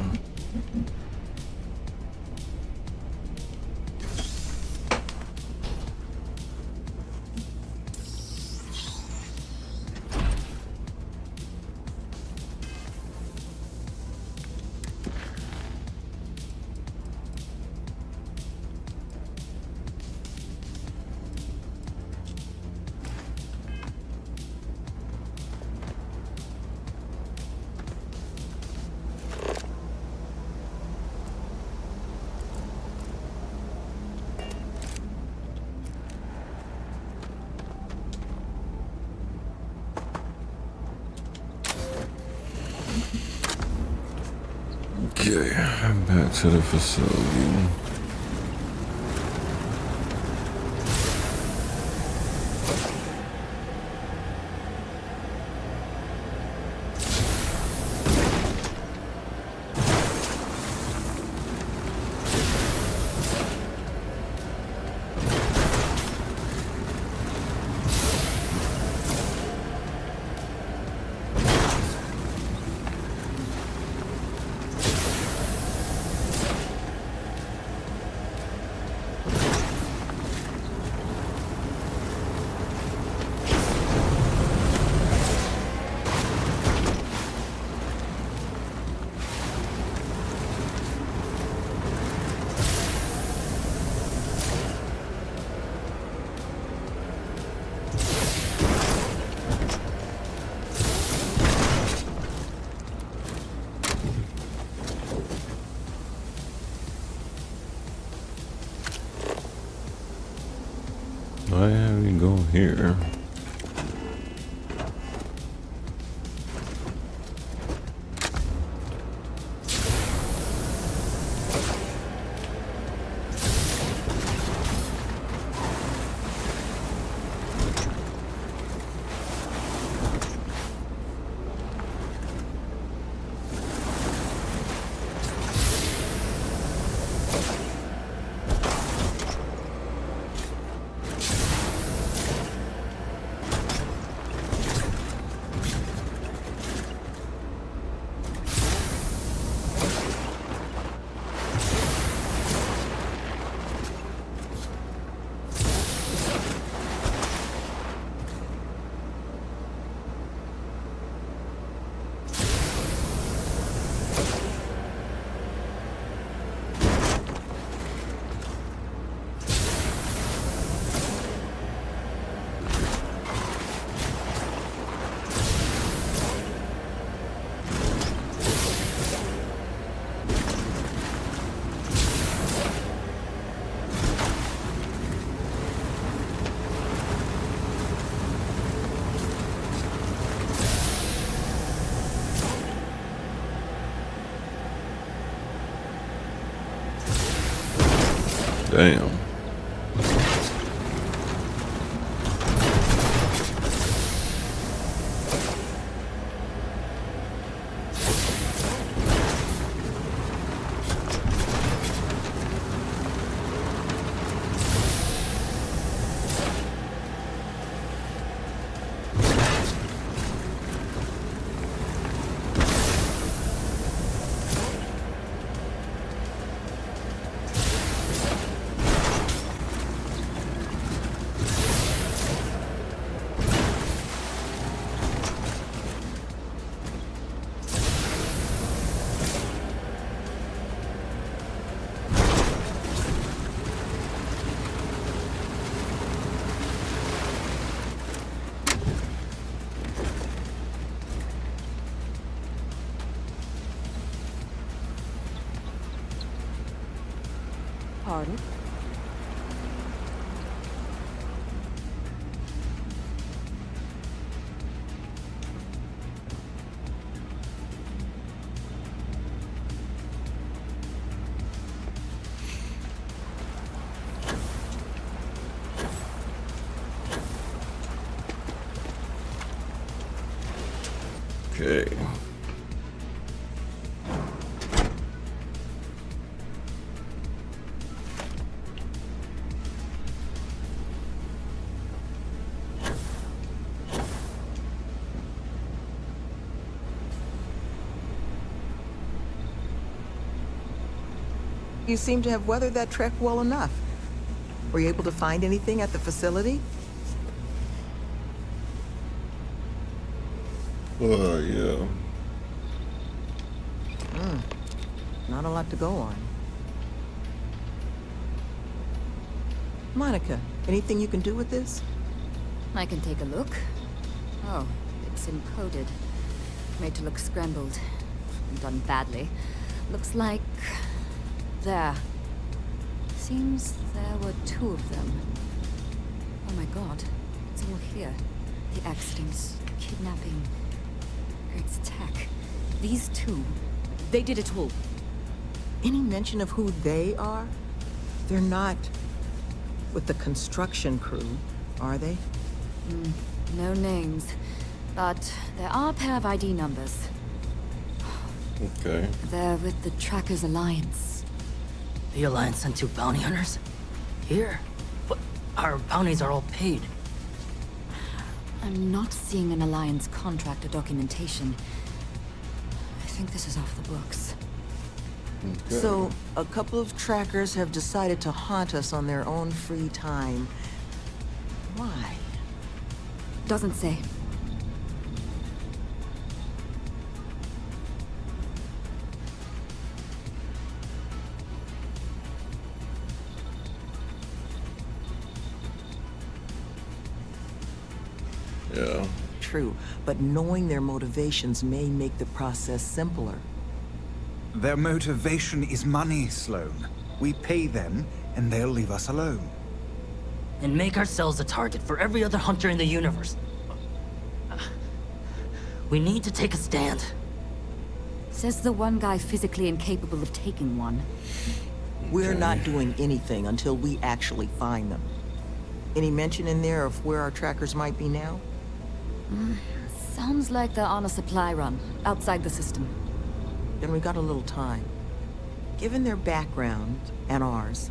Speaker 1: Okay, back to the facility. Why have we go here? Damn.
Speaker 4: Pardon?
Speaker 1: Okay.
Speaker 11: You seem to have weathered that trek well enough. Were you able to find anything at the facility?
Speaker 1: Yeah.
Speaker 11: Not a lot to go on. Monica, anything you can do with this?
Speaker 13: I can take a look. Oh, it's encoded. Made to look scrambled. Done badly. Looks like... there. Seems there were 2 of them. Oh my god. It's all here. The accidents, kidnapping, Greg's tech. These 2, they did it all.
Speaker 11: Any mention of who they are? They're not with the construction crew, are they?
Speaker 13: No names. But there are a pair of ID numbers.
Speaker 1: Okay.
Speaker 13: They're with the Trackers Alliance.
Speaker 9: The Alliance sent 2 bounty hunters? Here? But our bounties are all paid.
Speaker 13: I'm not seeing an Alliance contract or documentation. I think this is off the books.
Speaker 1: Okay.
Speaker 11: So, a couple of trackers have decided to haunt us on their own free time. Why?
Speaker 13: Doesn't say.
Speaker 1: Yeah.
Speaker 11: True, but knowing their motivations may make the process simpler.
Speaker 14: Their motivation is money, Sloan. We pay them, and they'll leave us alone.
Speaker 9: And make ourselves a target for every other hunter in the universe. We need to take a stand.
Speaker 13: Says the one guy physically incapable of taking one.
Speaker 11: We're not doing anything until we actually find them. Any mention in there of where our trackers might be now?
Speaker 13: Sounds like they're on a supply run, outside the system.
Speaker 11: Then we got a little time. Given their background, and ours,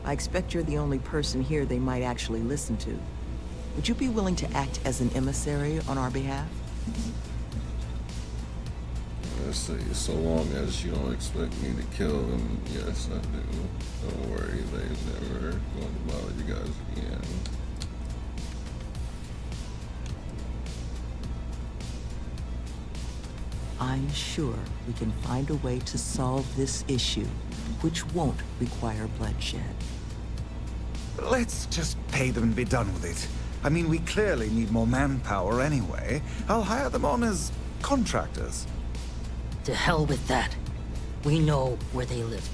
Speaker 11: I expect you're the only person here they might actually listen to. Would you be willing to act as an emissary on our behalf?
Speaker 1: Let's see, so long as you don't expect me to kill them, yes I do. Don't worry, they've never going to bother you guys again.
Speaker 11: I'm sure we can find a way to solve this issue, which won't require bloodshed.
Speaker 14: Let's just pay them and be done with it. I mean, we clearly need more manpower anyway. I'll hire them on as contractors.
Speaker 9: To hell with that. We know where they live.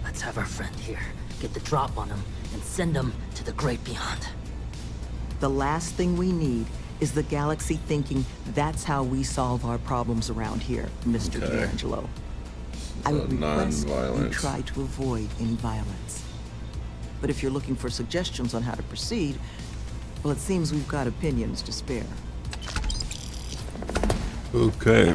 Speaker 9: Let's have our friend here get the drop on them and send them to the great beyond.
Speaker 11: The last thing we need is the galaxy thinking that's how we solve our problems around here, Mr.
Speaker 1: Okay.
Speaker 11: D'Angelo. I would request you
Speaker 1: non-violent.
Speaker 11: try to avoid any violence. But if you're looking for suggestions on how to proceed, well, it seems we've got opinions to spare.
Speaker 1: Okay.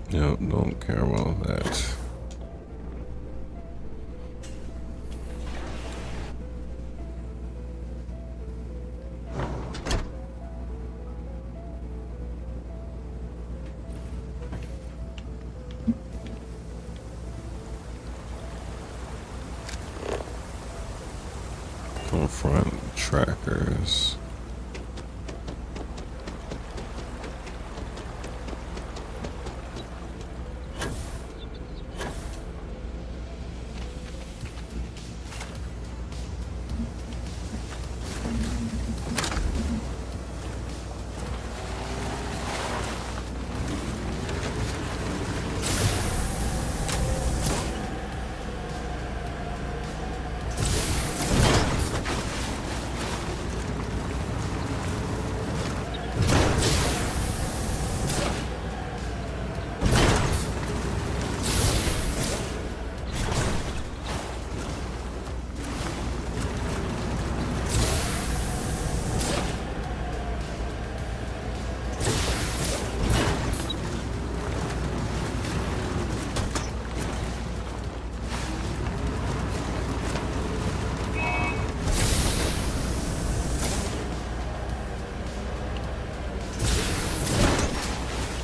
Speaker 1: Yep, don't care about that. Confront trackers.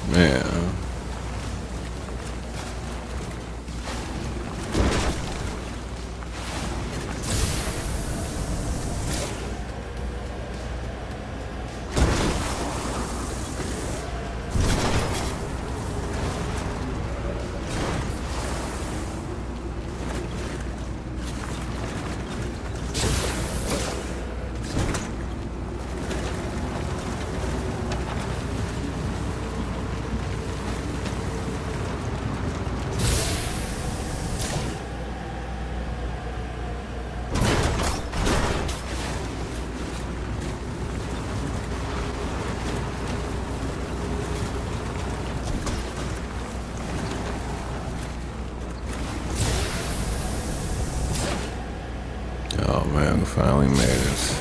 Speaker 1: Man. Oh man, we finally made it.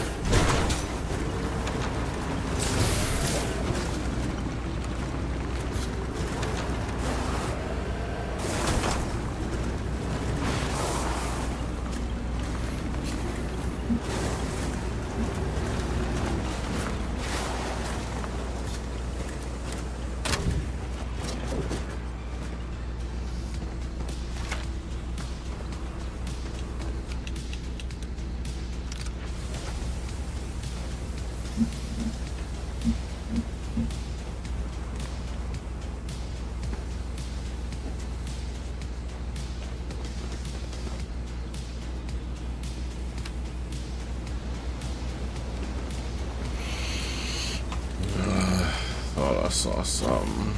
Speaker 1: Thought I saw something.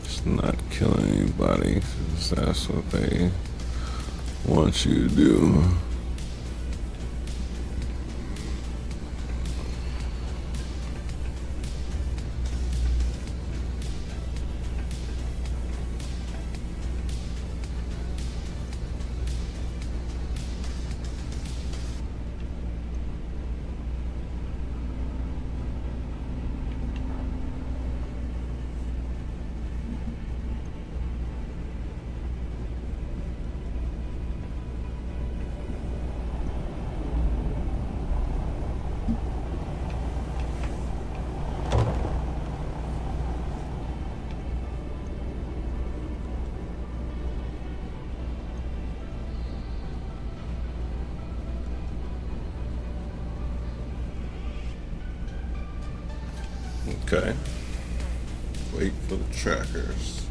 Speaker 1: Just not killing anybody, 'cause that's what they want you to do. Okay. Wait for the trackers.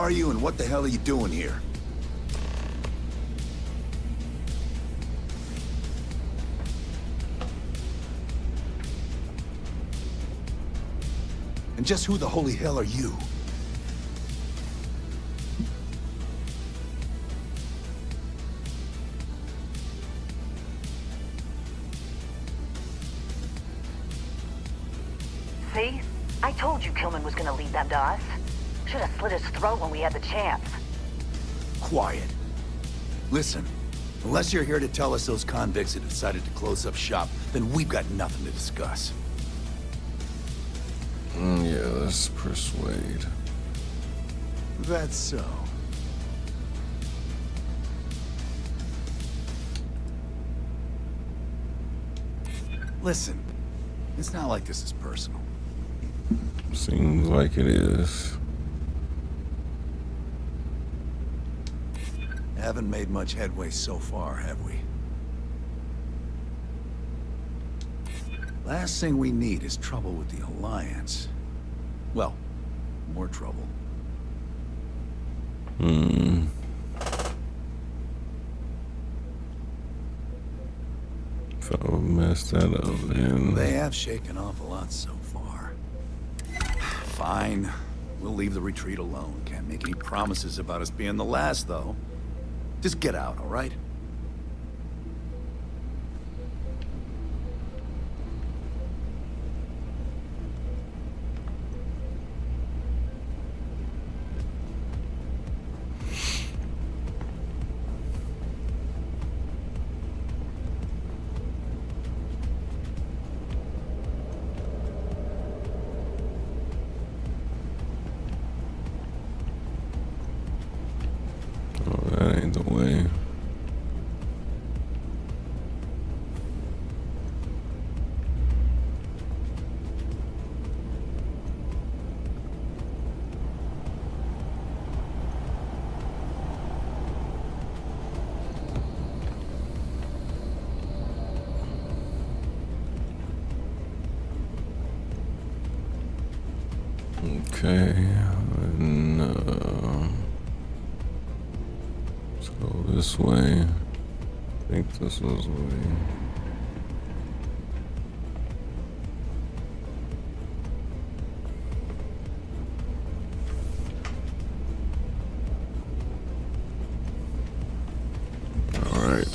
Speaker 15: are you, and what the hell are you doing here? And just who the holy hell are you?
Speaker 16: See? I told you Kilman was gonna lead them to us. Should have slit his throat when we had the chance.
Speaker 15: Quiet. Listen, unless you're here to tell us those convicts have decided to close up shop, then we've got nothing to discuss.
Speaker 1: Yeah, let's persuade.
Speaker 15: That's so. Listen, it's not like this is personal.
Speaker 1: Seems like it is.
Speaker 15: Haven't made much headway so far, have we? Last thing we need is trouble with the Alliance. Well, more trouble.
Speaker 1: If I would mess that up, then...
Speaker 15: They have shaken off a lot so far. Fine. We'll leave the retreat alone. Can't make any promises about us being the last, though. Just get out, all right?
Speaker 1: That ain't the way. Okay, no. Let's go this way. I think this was the way. All right.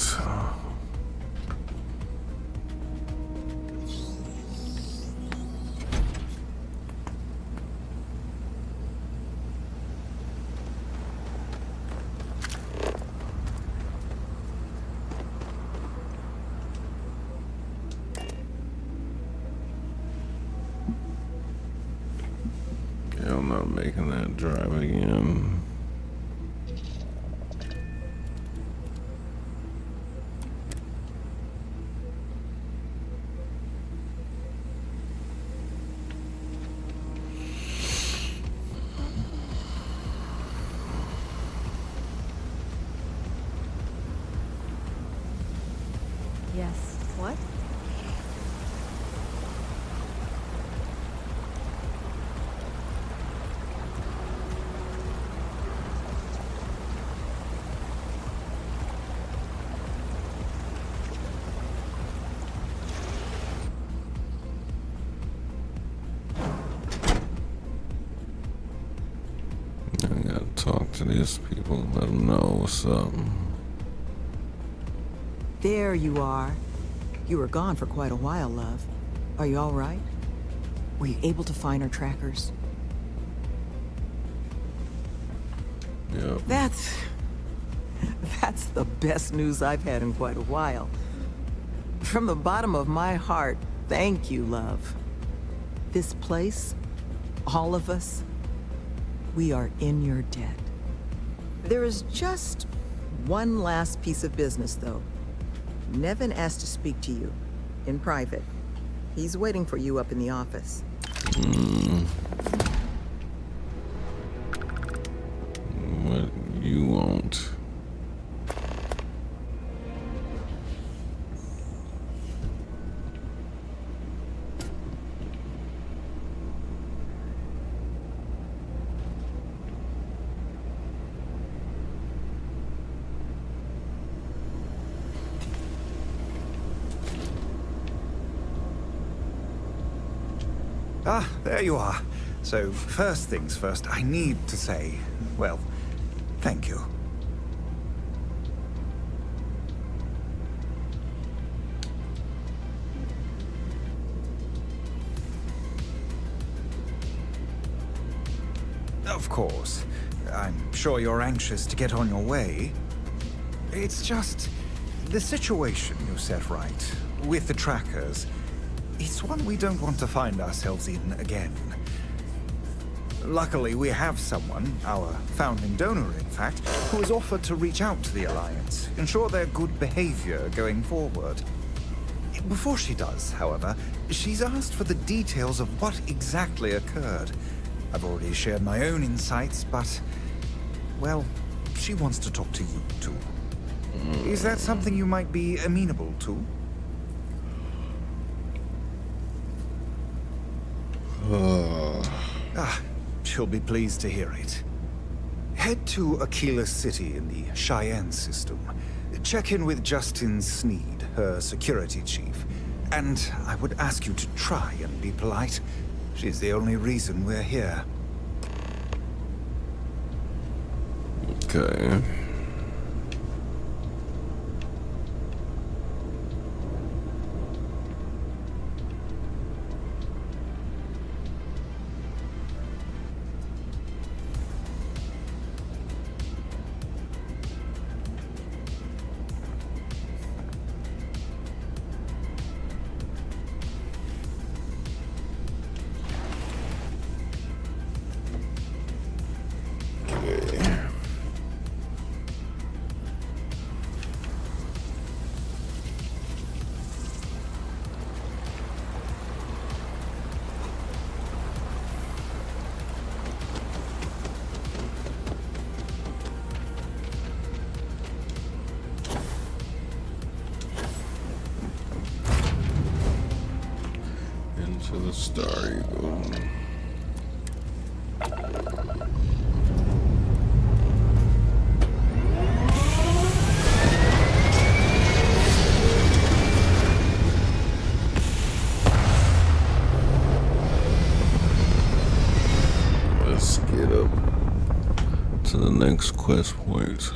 Speaker 1: Yeah, I'm not making that drive again.
Speaker 4: Yes. What?
Speaker 1: I gotta talk to these people, let them know what's up.
Speaker 11: There you are. You were gone for quite a while, love. Are you all right? Were you able to find our trackers?
Speaker 1: Yep.
Speaker 11: That's the best news I've had in quite a while. From the bottom of my heart, thank you, love. This place, all of us, we are in your debt. There is just one last piece of business, though. Nevin asked to speak to you, in private. He's waiting for you up in the office.
Speaker 1: What you want?
Speaker 14: Ah, there you are. So, first things first, I need to say, well, thank you. Of course. I'm sure you're anxious to get on your way. It's just the situation you set right with the trackers. It's one we don't want to find ourselves in again. Luckily, we have someone, our founding donor in fact, who has offered to reach out to the Alliance, ensure their good behavior going forward. Before she does, however, she's asked for the details of what exactly occurred. I've already shared my own insights, but, well, she wants to talk to you too. Is that something you might be amenable to? She'll be pleased to hear it. Head to Aquila City in the Cheyenne system. Check in with Justin Sneed, her security chief. And I would ask you to try and be polite. She's the only reason we're here.
Speaker 1: Okay. Into the Star Eagle. Let's get up to the next quest point.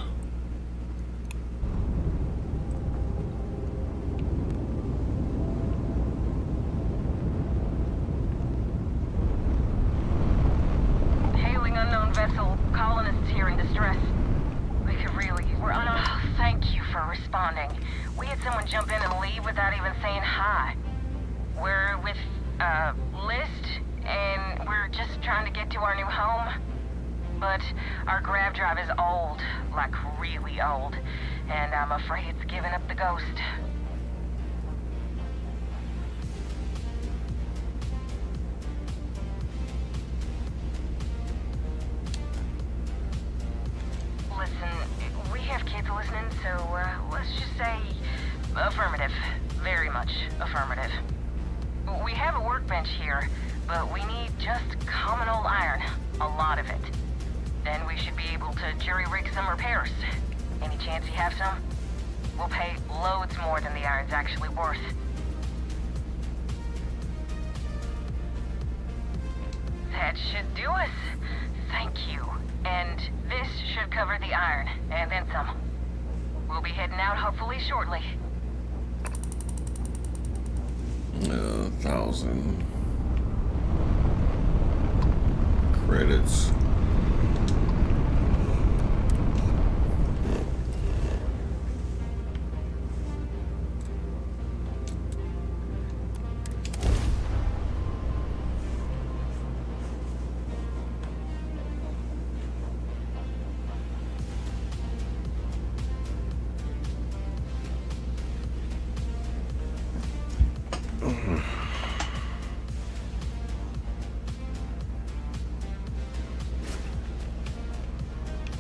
Speaker 10: Affirmative. Very much affirmative. We have a workbench here, but we need just common old iron. A lot of it. Then we should be able to jury-rig some repairs. Any chance you have some? We'll pay loads more than the iron's actually worth. That should do us. Thank you. And this should cover the iron, and then some. We'll be heading out hopefully shortly.
Speaker 1: 1,000 credits.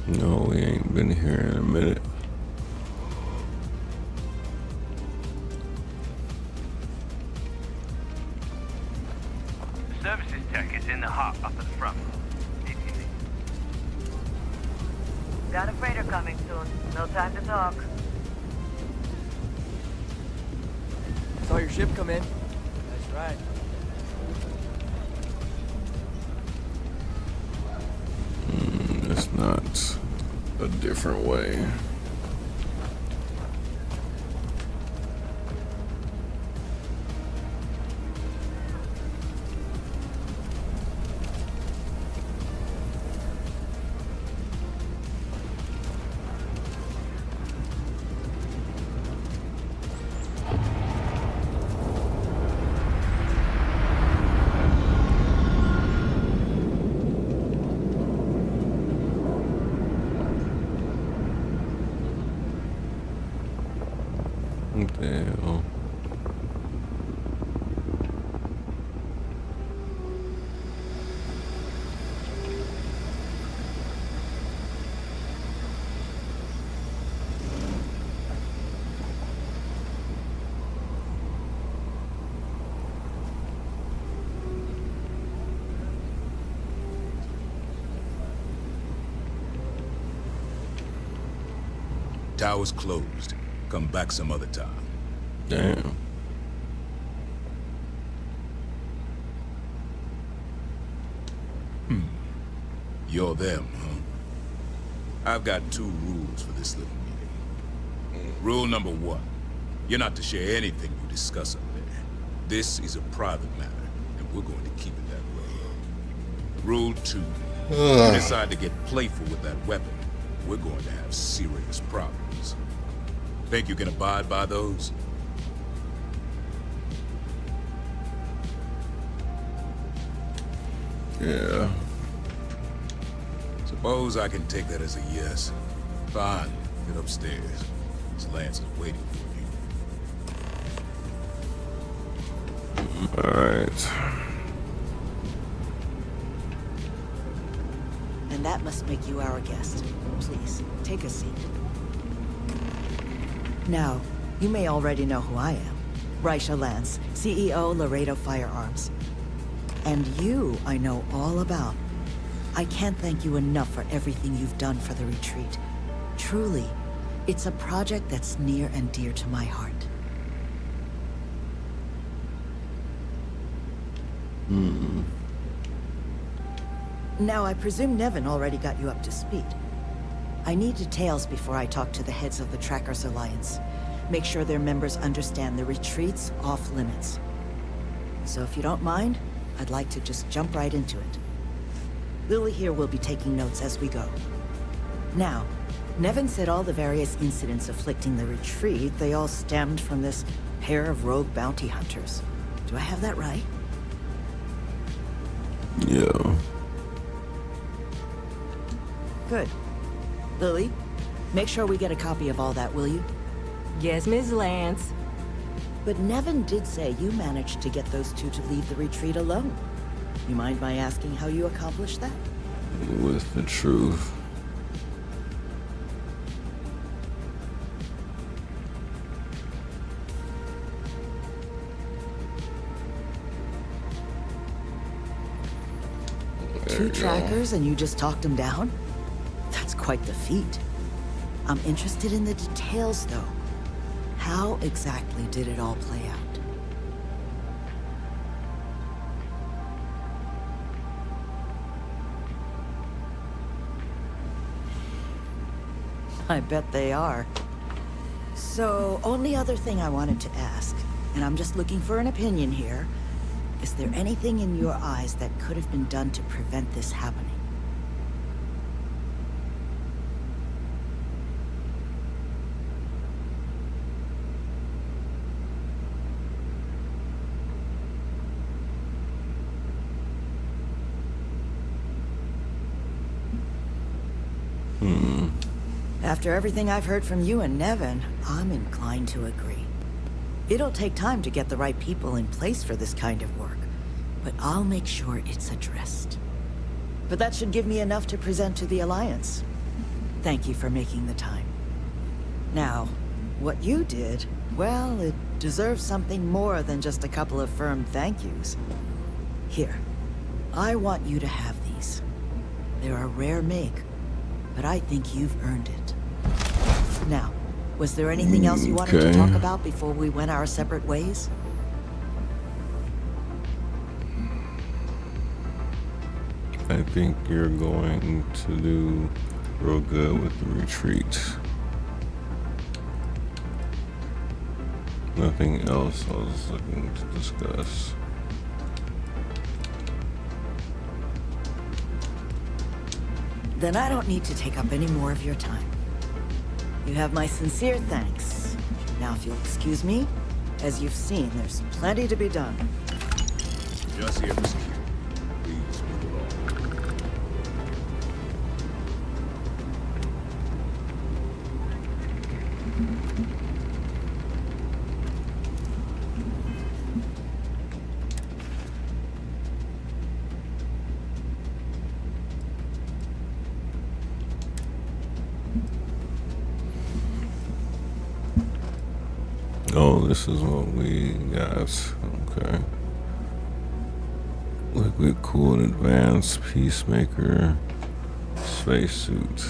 Speaker 1: No, we ain't been here in a minute.
Speaker 17: The services tech is in the hop up at the front. If you need.
Speaker 16: Got a freighter coming soon. No time to talk.
Speaker 12: Saw your ship come in. Nice ride.
Speaker 1: It's not a different way. What the hell?
Speaker 18: Tower's closed. Come back some other time.
Speaker 1: Damn.
Speaker 18: You're them, huh? I've got 2 rules for this little meeting. Rule number 1. You're not to share anything you discuss up there. This is a private matter, and we're going to keep it that way. Rule 2. If you decide to get playful with that weapon, we're going to have serious problems. Think you can abide by those?
Speaker 1: Yeah.
Speaker 18: Suppose I can take that as a yes. Fine, get upstairs. Miss Lance is waiting for you.
Speaker 1: Alright.
Speaker 11: And that must make you our guest. Please, take a seat. Now, you may already know who I am. Raisha Lance, CEO Laredo Firearms. And you, I know all about. I can't thank you enough for everything you've done for the retreat. Truly, it's a project that's near and dear to my heart. Now, I presume Nevin already got you up to speed. I need details before I talk to the heads of the Trackers Alliance. Make sure their members understand the retreat's off limits. So if you don't mind, I'd like to just jump right into it. Lily here will be taking notes as we go. Now, Nevin said all the various incidents afflicting the retreat, they all stemmed from this pair of rogue bounty hunters. Do I have that right?
Speaker 1: Yeah.
Speaker 11: Good. Lily, make sure we get a copy of all that, will you?
Speaker 4: Yes, Ms. Lance.
Speaker 11: But Nevin did say you managed to get those 2 to leave the retreat alone. You mind my asking how you accomplished that?
Speaker 1: With the truth. There
Speaker 11: 2
Speaker 1: you go.
Speaker 11: trackers and you just talked them down? That's quite the feat. I'm interested in the details, though. How exactly did it all play out? I bet they are. So, only other thing I wanted to ask, and I'm just looking for an opinion here, is there anything in your eyes that could have been done to prevent this happening? After everything I've heard from you and Nevin, I'm inclined to agree. It'll take time to get the right people in place for this kind of work, but I'll make sure it's addressed. But that should give me enough to present to the Alliance. Thank you for making the time. Now, what you did, well, it deserves something more than just a couple of firm thank yous. Here, I want you to have these. They're a rare make, but I think you've earned it. Now, was there anything else you wanted to talk about before we went our separate ways?
Speaker 1: I think you're going to do real good with the retreat. Nothing else I was looking to discuss.
Speaker 11: Then I don't need to take up any more of your time. You have my sincere thanks. Now if you'll excuse me, as you've seen, there's plenty to be done.
Speaker 18: Just here, Miss Q. Please move along.
Speaker 1: Oh, this is what we got. Okay. Liquid cooled advanced peacemaker spacesuit.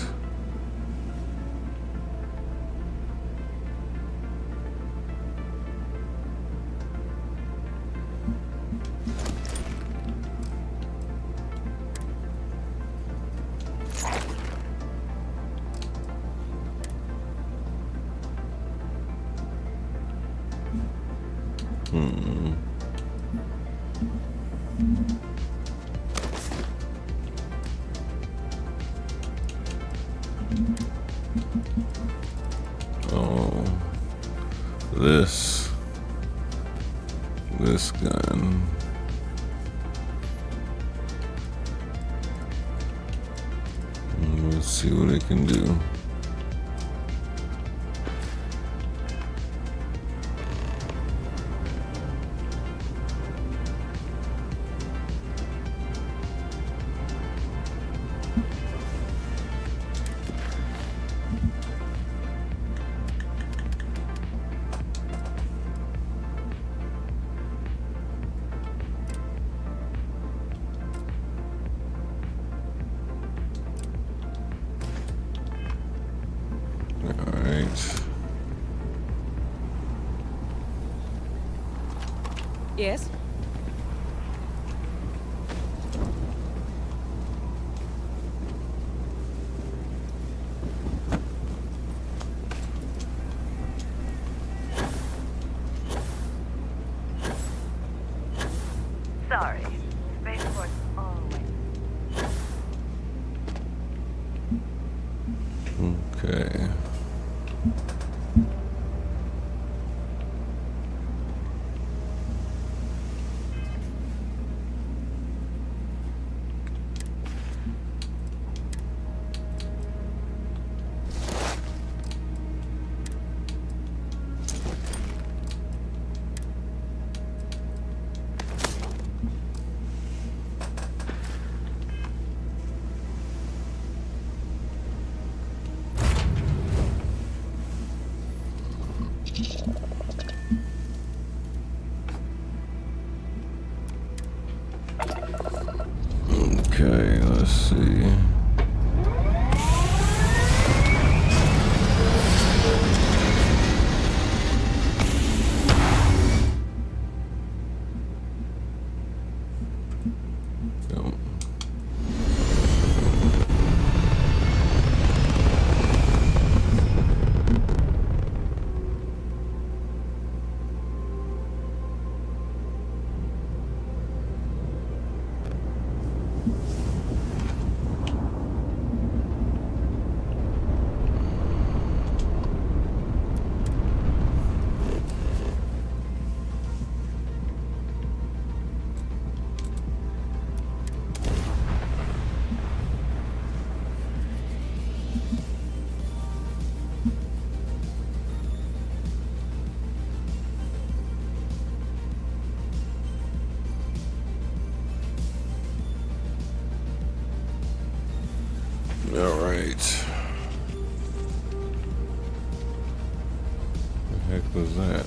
Speaker 1: Oh, this gun. Let's see what it can do.
Speaker 4: Yes?
Speaker 16: Sorry. Spaceport's always...
Speaker 1: Okay. Okay, let's see. Yep. All right. The heck was that?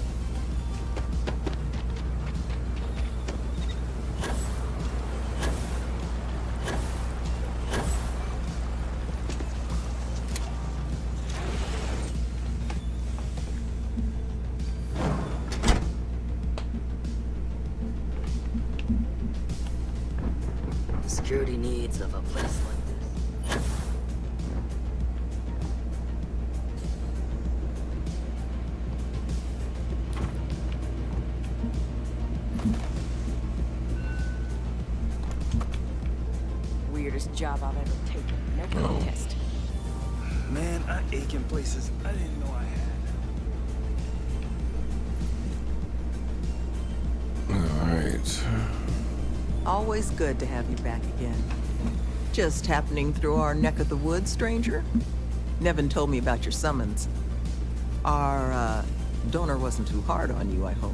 Speaker 9: security needs of a place like this.
Speaker 11: Weirdest job I've ever taken. No contest.
Speaker 12: Man, I ache in places I didn't know I had.
Speaker 1: Alright.
Speaker 11: Always good to have you back again. Just happening through our neck of the woods, stranger? Nevin told me about your summons. Our, donor wasn't too hard on you, I hope.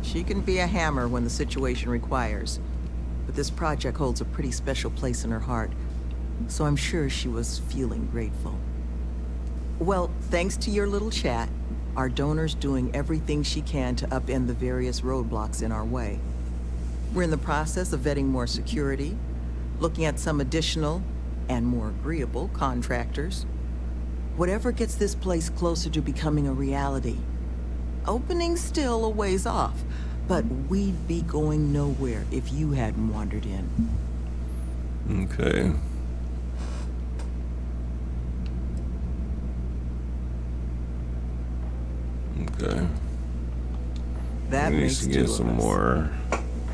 Speaker 11: She can be a hammer when the situation requires, but this project holds a pretty special place in her heart, so I'm sure she was feeling grateful. Well, thanks to your little chat, our donor's doing everything she can to upend the various roadblocks in our way. We're in the process of vetting more security, looking at some additional and more agreeable contractors. Whatever gets this place closer to becoming a reality. Opening's still a ways off, but we'd be going nowhere if you hadn't wandered in.
Speaker 1: Okay. Okay.
Speaker 11: That
Speaker 1: we need
Speaker 11: makes
Speaker 1: to
Speaker 11: two
Speaker 1: get
Speaker 11: of
Speaker 1: some
Speaker 11: us.
Speaker 1: more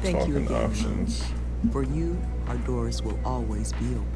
Speaker 11: Thank you
Speaker 1: talking
Speaker 11: again,
Speaker 1: options.
Speaker 11: Mama. For you, our doors will always be open.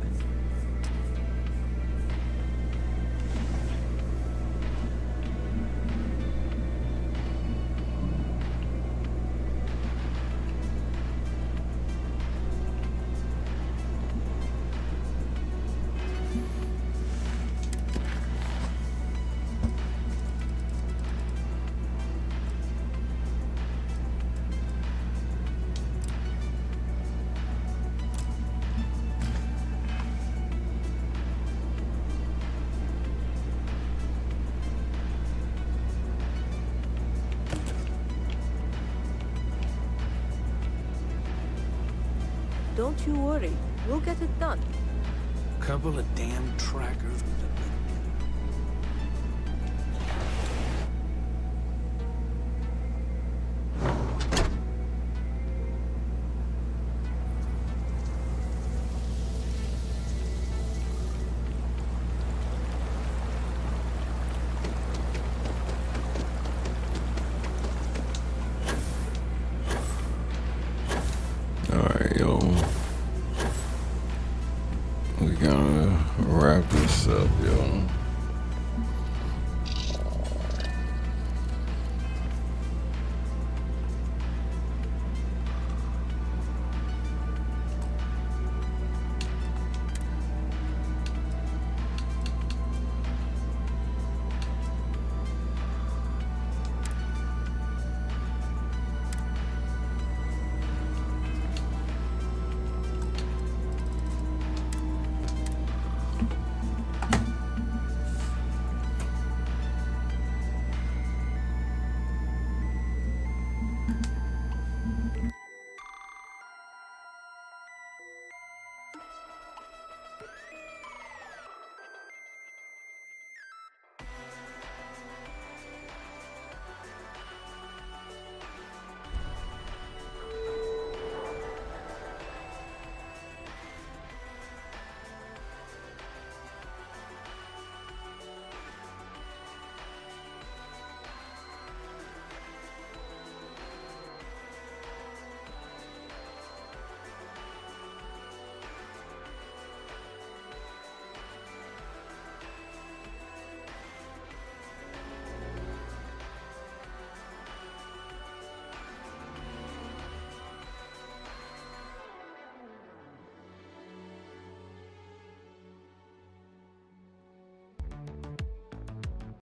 Speaker 19: Don't you worry. We'll get it done.
Speaker 7: Couple of damn trackers with a
Speaker 1: Alright, yo. We gotta wrap this up, yo.